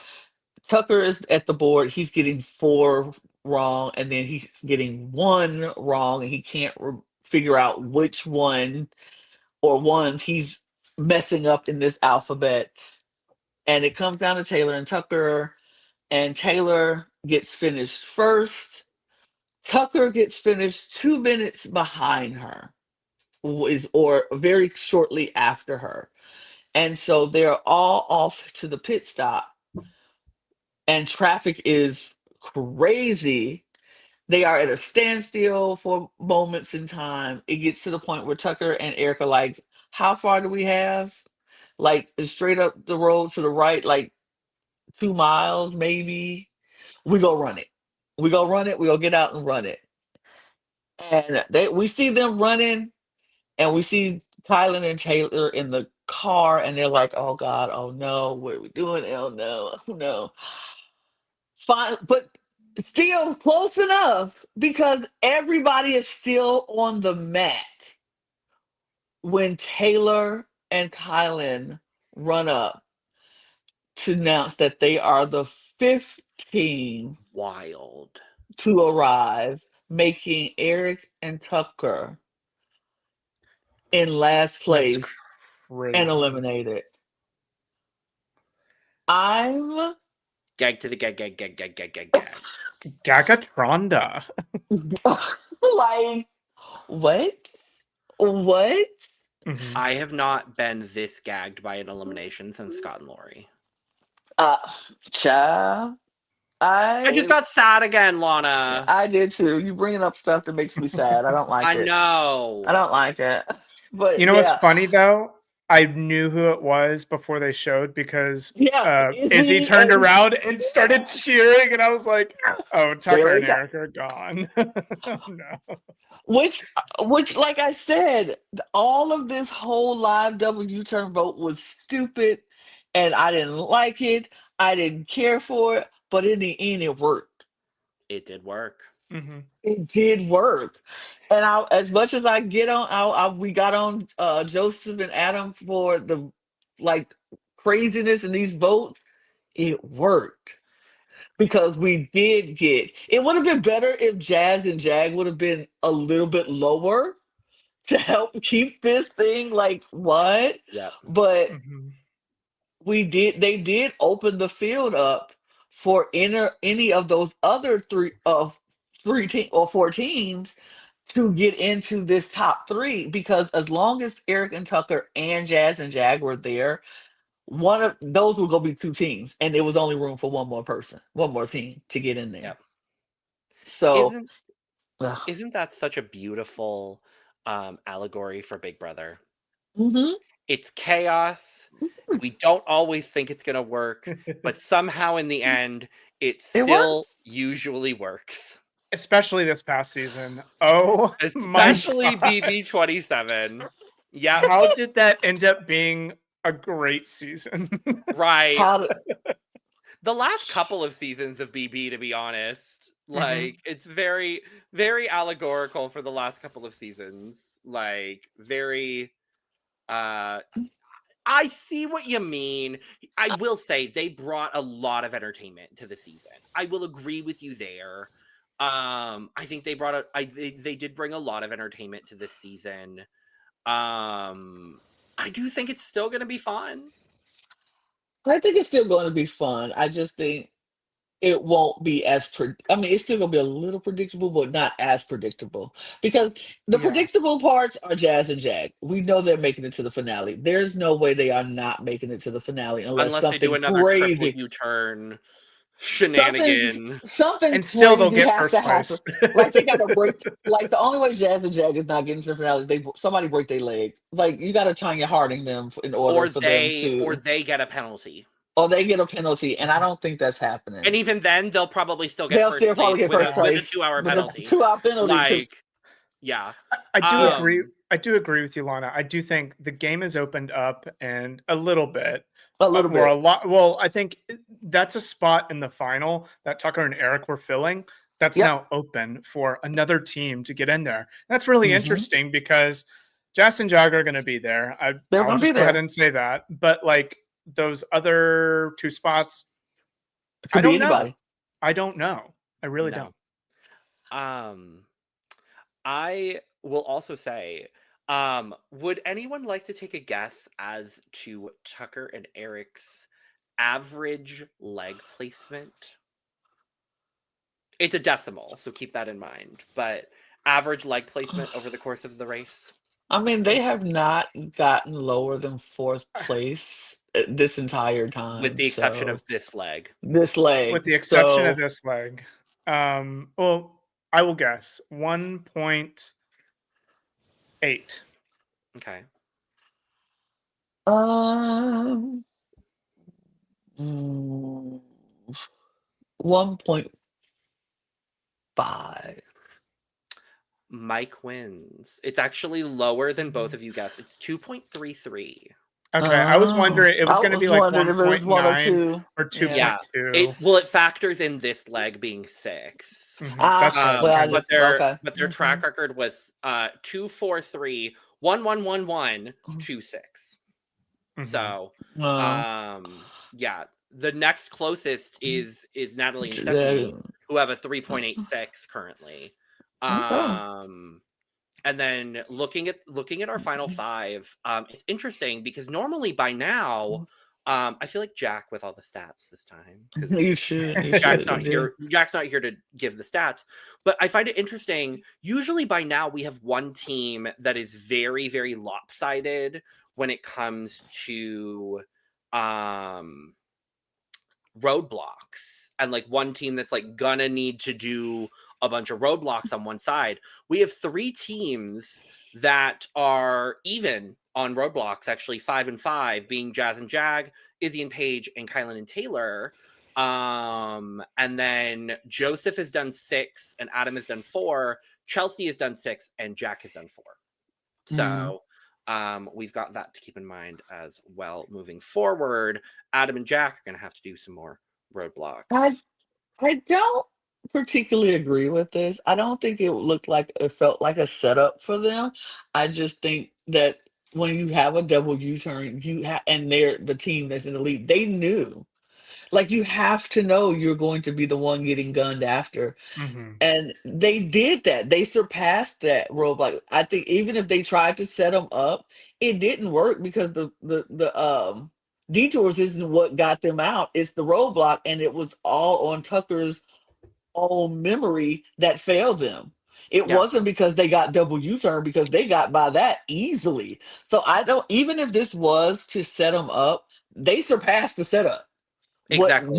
Tucker is at the board, he's getting four wrong and then he's getting one wrong and he can't figure out which one or ones he's messing up in this alphabet. And it comes down to Taylor and Tucker, and Taylor gets finished first. Tucker gets finished 2 minutes behind her, or very shortly after her. And so they're all off to the pit stop, and traffic is crazy. They are at a standstill for moments in time. It gets to the point where Tucker and Eric are like, how far do we have? Like straight up the road to the right, like 2 miles maybe. We go run it. We go run it. We go get out and run it. And we see them running, and we see Kylan and Taylor in the car, and they're like, "Oh God, oh no, what are we doing? Oh no, oh no." Fine, but still close enough because everybody is still on the mat when Taylor and Kylan run up to announce that they are the fifth team Wild. to arrive, making Eric and Tucker in last That's place crazy. and eliminated. I'm Gag to the gag, gag, gag, gag, gag, gag, gag. Gagatronda. like, what? What? Mhm. I have not been this gagged by an elimination since Scott and Lori. Uh, Child, I just got sad again, Lana. I did too. You bringing up stuff that makes me sad. I don't like I it. know. I don't like it. But You know what's yeah, funny though? I knew who it was before they showed because yeah. Izzy turned around and started cheering, and I was like, "Oh, Tucker and Really? Eric are gone." Oh, no. Which, like I said, all of this whole live double U-turn vote was stupid, and I didn't like it. I didn't care for it, but in the end, it worked. It did work. Mm-hmm. It did work, and as much as I get on, we got on Joseph and Adam for the like craziness in these votes. It worked because we did get. It would have been better if Jazz and Jag would have been a little bit lower to help keep this thing like what, Yeah. but Mm-hmm. they did open the field up for any of those other four teams to get into this top three, because as long as Eric and Tucker and Jazz and Jag were there, one of those were going to be two teams, and there was only room for one more team to get in there. Yep. So Isn't that such a beautiful allegory for Big Brother? mhm. It's chaos. We don't always think it's going to work, but somehow in the end, it still works. usually works. Especially this past season. Oh, Especially my BB 27. Yeah, How did that end up being a great season? right. How The last couple of seasons of BB, to be honest, like it's very, very allegorical for the last couple of seasons. Like very, I see what you mean. I will say they brought a lot of entertainment to the season. I will agree with you there. I think they brought they did bring a lot of entertainment to this season. I do think it's still going to be fun. I think it's still going to be fun. I just think it won't be I mean, it's still going to be a little predictable, but not as predictable. Because the Yeah. predictable parts are Jazz and Jag. We know they're making it to the finale. There's no way they are not making it to the finale unless Unless they do something another triple crazy, U-turn shenanigan. something And still they'll crazy get has first to happen. place. Like they got to break. Like the only way Jazz and Jag is not getting to the finale is somebody break their leg. Like you got to Tanya Harding them in order for them to, or they get a penalty. or they get a penalty, and I don't think that's happening. And even then, they'll probably still get They'll first still probably place get first with a place 2-hour with a penalty. 2-hour penalty. Like, yeah. I do Um, agree. I do agree with you, Lana. I do think the game has opened up and a little bit. a little Or a bit. lot. Well, I think that's a spot in the final that Tucker and Eric were filling that's Yep. now open for another team to get in there. That's really hmm interesting because Jazz and Jag are going to be there. They're I'll going to be just go ahead there. and say that. But like those other 2 spots, It I could be don't know. anybody. I don't know. I really No. don't. I will also say, would anyone like to take a guess as to Tucker and Eric's average leg placement? It's a decimal, so keep that in mind. But average leg placement over the course of the race? I mean, they have not gotten lower than fourth place this entire With time. the exception So of this leg. this With leg. the exception of So this leg. Well, I will guess 1.8. Okay. um, 1.5. Mike wins. It's actually lower than both of you guessed. It's 2.33. Okay, I was wondering it I was going to be was like wondering if it was one or 1.9 two. or Yeah. 2.2. It factors in this leg being 6. That's what I was Well, trying But to their track record was 2-4-3, 1-1-1-1, 2-6. So yeah, the next closest is Natalie and Stephanie, who have a 3.86 currently. And then looking at our final 5, it's interesting because normally by now, I feel like Jack with all the stats this time. You should. Jack's not here. Jack's not here to give the stats, but I find it interesting. Usually by now we have one team that is very, very lopsided when it comes to roadblocks, and like one team that's like gonna need to do a bunch of roadblocks on one side. We have 3 teams that are even on roadblocks, actually 5 and 5, being Jazz and Jag, Izzy and Paige, and Kylan and Taylor. And then Joseph has done 6 and Adam has done 4. Chelsea has done 6 and Jack has done 4. So we've got that to keep in mind as well moving forward. Adam and Jack are going to have to do some more roadblocks. I don't particularly agree with this. I don't think it felt like a setup for them. I just think that when you have a double U-turn, and they're the team that's in the lead, they knew. Like, you have to know you're going to be the one getting gunned after. And they did that. They surpassed that roadblock. I think even if they tried to set them up, it didn't work because the detours isn't what got them out. It's the roadblock, and it was all on Tucker's own memory that failed them. It wasn't because they got double U-turn, because they got by that easily. So I don't, even if this was to set them up, they surpassed the setup. Exactly.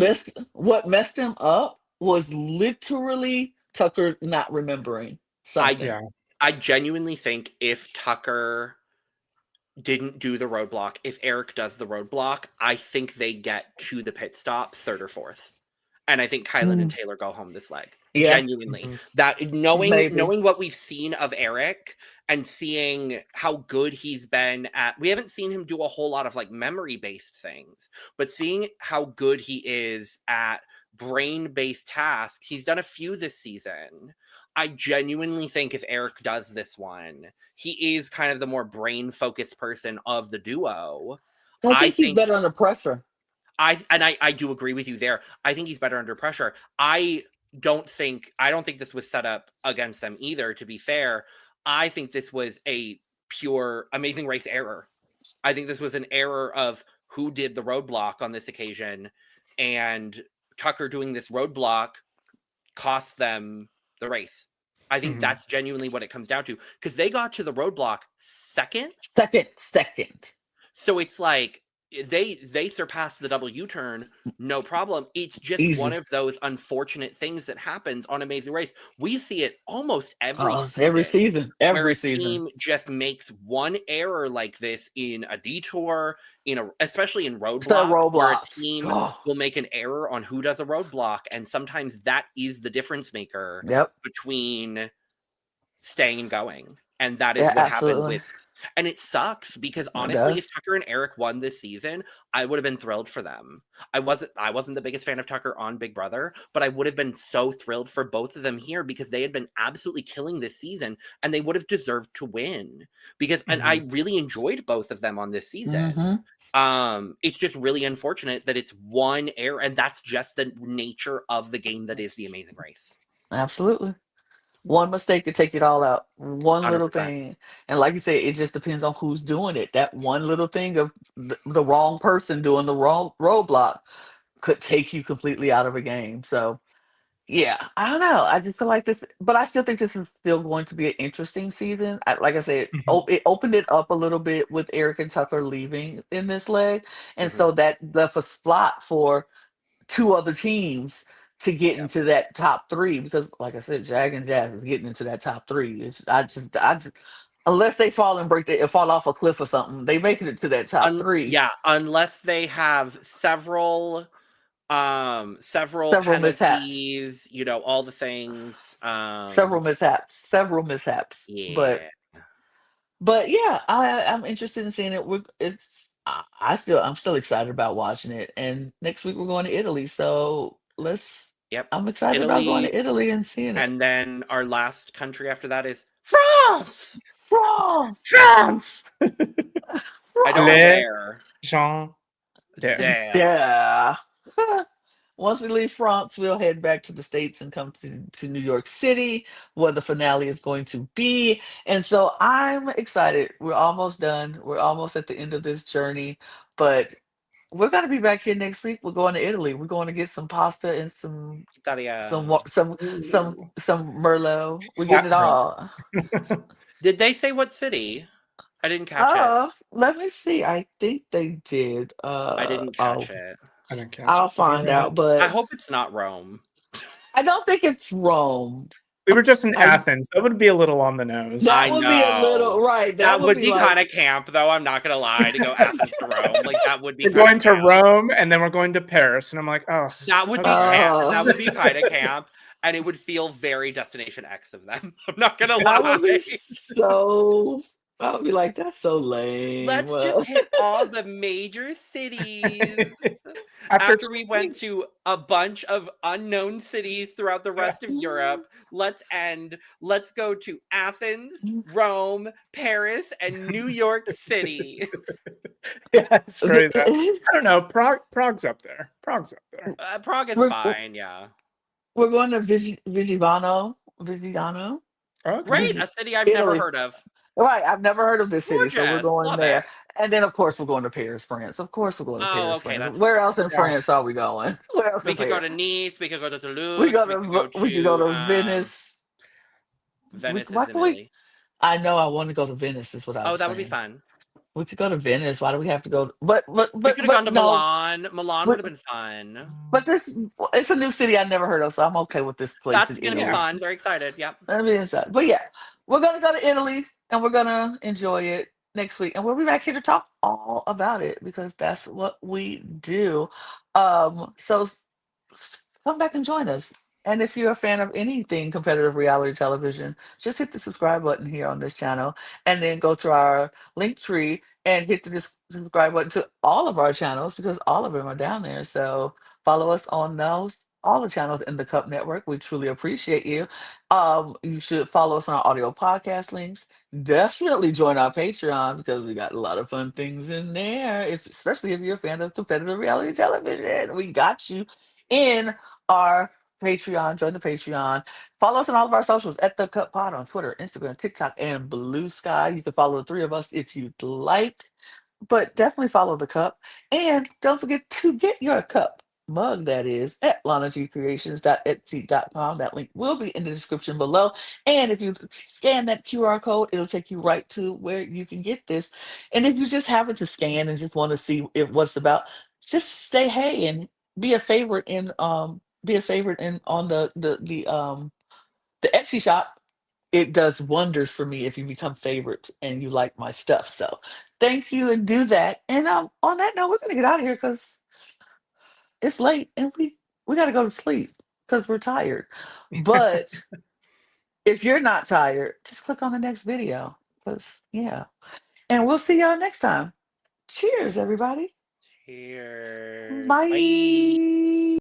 What messed them up was literally Tucker not remembering something. I genuinely think if Tucker didn't do the roadblock, if Eric does the roadblock, I think they get to the pit stop 3rd or 4th. And I think Kylan and Taylor go home this leg. Yeah. Genuinely. That knowing what we've seen of Eric and seeing how good he's been at, we haven't seen him do a whole lot of like memory-based things, but seeing how good he is at brain-based tasks, he's done a few this season. I genuinely think if Eric does this one, he is kind of the more brain-focused person of the duo. I think he's better under pressure. I do agree with you there. I think he's better under pressure. I don't think this was set up against them either, to be fair. I think this was a pure Amazing Race error. I think this was an error of who did the roadblock on this occasion, and Tucker doing this roadblock cost them the race. I think that's genuinely what it comes down to, because they got to the roadblock second. So it's like they surpassed the double U-turn, no problem. It's just Easy. one of those unfortunate things that happens on Amazing Race. We see it almost every season. Where a team just makes one error like this in a detour, especially in roadblocks, where a team will make an error on who does a roadblock, and sometimes that is the difference maker between staying and going. And that is what happened with And it sucks because It honestly, if does. Tucker and Eric won this season, I would have been thrilled for them. I wasn't the biggest fan of Tucker on Big Brother, but I would have been so thrilled for both of them here because they had been absolutely killing this season and they would have deserved to win. And I really enjoyed both of them on this season. Mm-hmm. It's just really unfortunate that it's one error, and that's just the nature of the game that is the Amazing Race. Absolutely. One mistake could take it all out. One little 100%. thing. And like you said, it just depends on who's doing it. That one little thing of the wrong person doing the wrong roadblock could take you completely out of a game. So, yeah, I don't know. I just feel like this, but I still think this is still going to be an interesting season. Like I said, it opened it up a little bit with Eric and Tucker leaving in this leg. And Mhm. so that left a spot for two other teams to get Yep. into that top three because, like I said, Jag and Jazz is getting into that top three. I just unless they fall and fall off a cliff or something, they make it to that top three. Yeah, unless they have several Several mishaps, penalties, all the things. several mishaps. Yeah. But yeah, I'm interested in seeing it. I'm still excited about watching it. And next week we're going to Italy, so Yep. I'm excited about going Italy, to Italy and seeing it. and then our last country after that is France. France. France. I don't know Les where. Jean There. Yeah. Once we leave France, we'll head back to the States and come to New York City, where the finale is going to be. And so I'm excited. We're almost done. We're almost at the end of this journey. But we're gonna be back here next week. We're going to Italy. We're going to get some pasta and some Italia. wa- some some Ooh. some Merlot. We're getting it Flatbread. all. Did they say what city? I didn't catch it. Let me see. I think they did. I didn't catch it. I didn't catch I'll it. All find right. out, I but hope it's not Rome. I don't think it's Rome. We were just in I Athens. That would be a little on the nose. That I would be a little know. right. That would be like kind of camp, though. I'm not gonna lie. To go Athens to Rome, like that would be. We're going to Rome and then we're going to Paris, and I'm like, oh, That would be okay. camp. Oh. That would be kind of camp, and it would feel very Destination X of them. I'm not gonna that would be lie. so. I would be like, that's so lame. Let's just hit all the major cities. After we went to a bunch of unknown cities throughout the rest of Europe, let's go to Athens, Rome, Paris, and New York City. Yeah, screw that. I don't know. Prague's up there. Prague's up there. Prague is We're- fine, yeah. We're going to Vigiano. Vigiano. Okay. Great, a city I've never Italy. heard of. Right, I've never heard of this city, so we're Gorgeous, going love there. it. And then, of course, we're going to Paris, France. Of course, we're going to Oh, Paris, okay, France. that's Where else in Yeah. France are we going? Where else We in could go France? to Nice, we could go to Toulouse, We could go to um, Venice. Venice Why is in can we? Italy. I know I want to go to Venice. Is what I Oh, was that would be saying. fun. We could go to Venice. Why do we have to go? But We could have gone to no. Milan. Milan would But, have been fun. but it's a new city I never heard of, so I'm okay with this place That's in gonna be Italy. fun. Very excited. Yep. Let me inside. But yeah, we're gonna go to Italy and we're gonna enjoy it next week, and we'll be back here to talk all about it because that's what we do. So come back and join us. And if you're a fan of anything competitive reality television, just hit the subscribe button here on this channel, and then go to our link tree and hit the subscribe button to all of our channels because all of them are down there. So follow us on all the channels in the Cup Network. We truly appreciate you. You should follow us on our audio podcast links. Definitely join our Patreon because we got a lot of fun things in there. Especially if you're a fan of competitive reality television, we got you in our Patreon. Join the Patreon. Follow us on all of our socials at The Cup Pod on Twitter, Instagram, TikTok, and Blue Sky. You can follow the three of us if you'd like, but definitely follow the Cup. And don't forget to get your cup mug, that is, at lanagcreations.etsy.com. That link will be in the description below. And if you scan that QR code, it'll take you right to where you can get this. And if you just happen to scan and just want to see what's about, just say hey and be a favorite in on the Etsy shop. It does wonders for me if you become favorite and you like my stuff. So thank you and do that. And on that note, we're gonna get out of here because it's late and we gotta go to sleep because we're tired. But if you're not tired, just click on the next video. Because yeah. And we'll see y'all next time. Cheers, everybody. Cheers. Bye. Bye.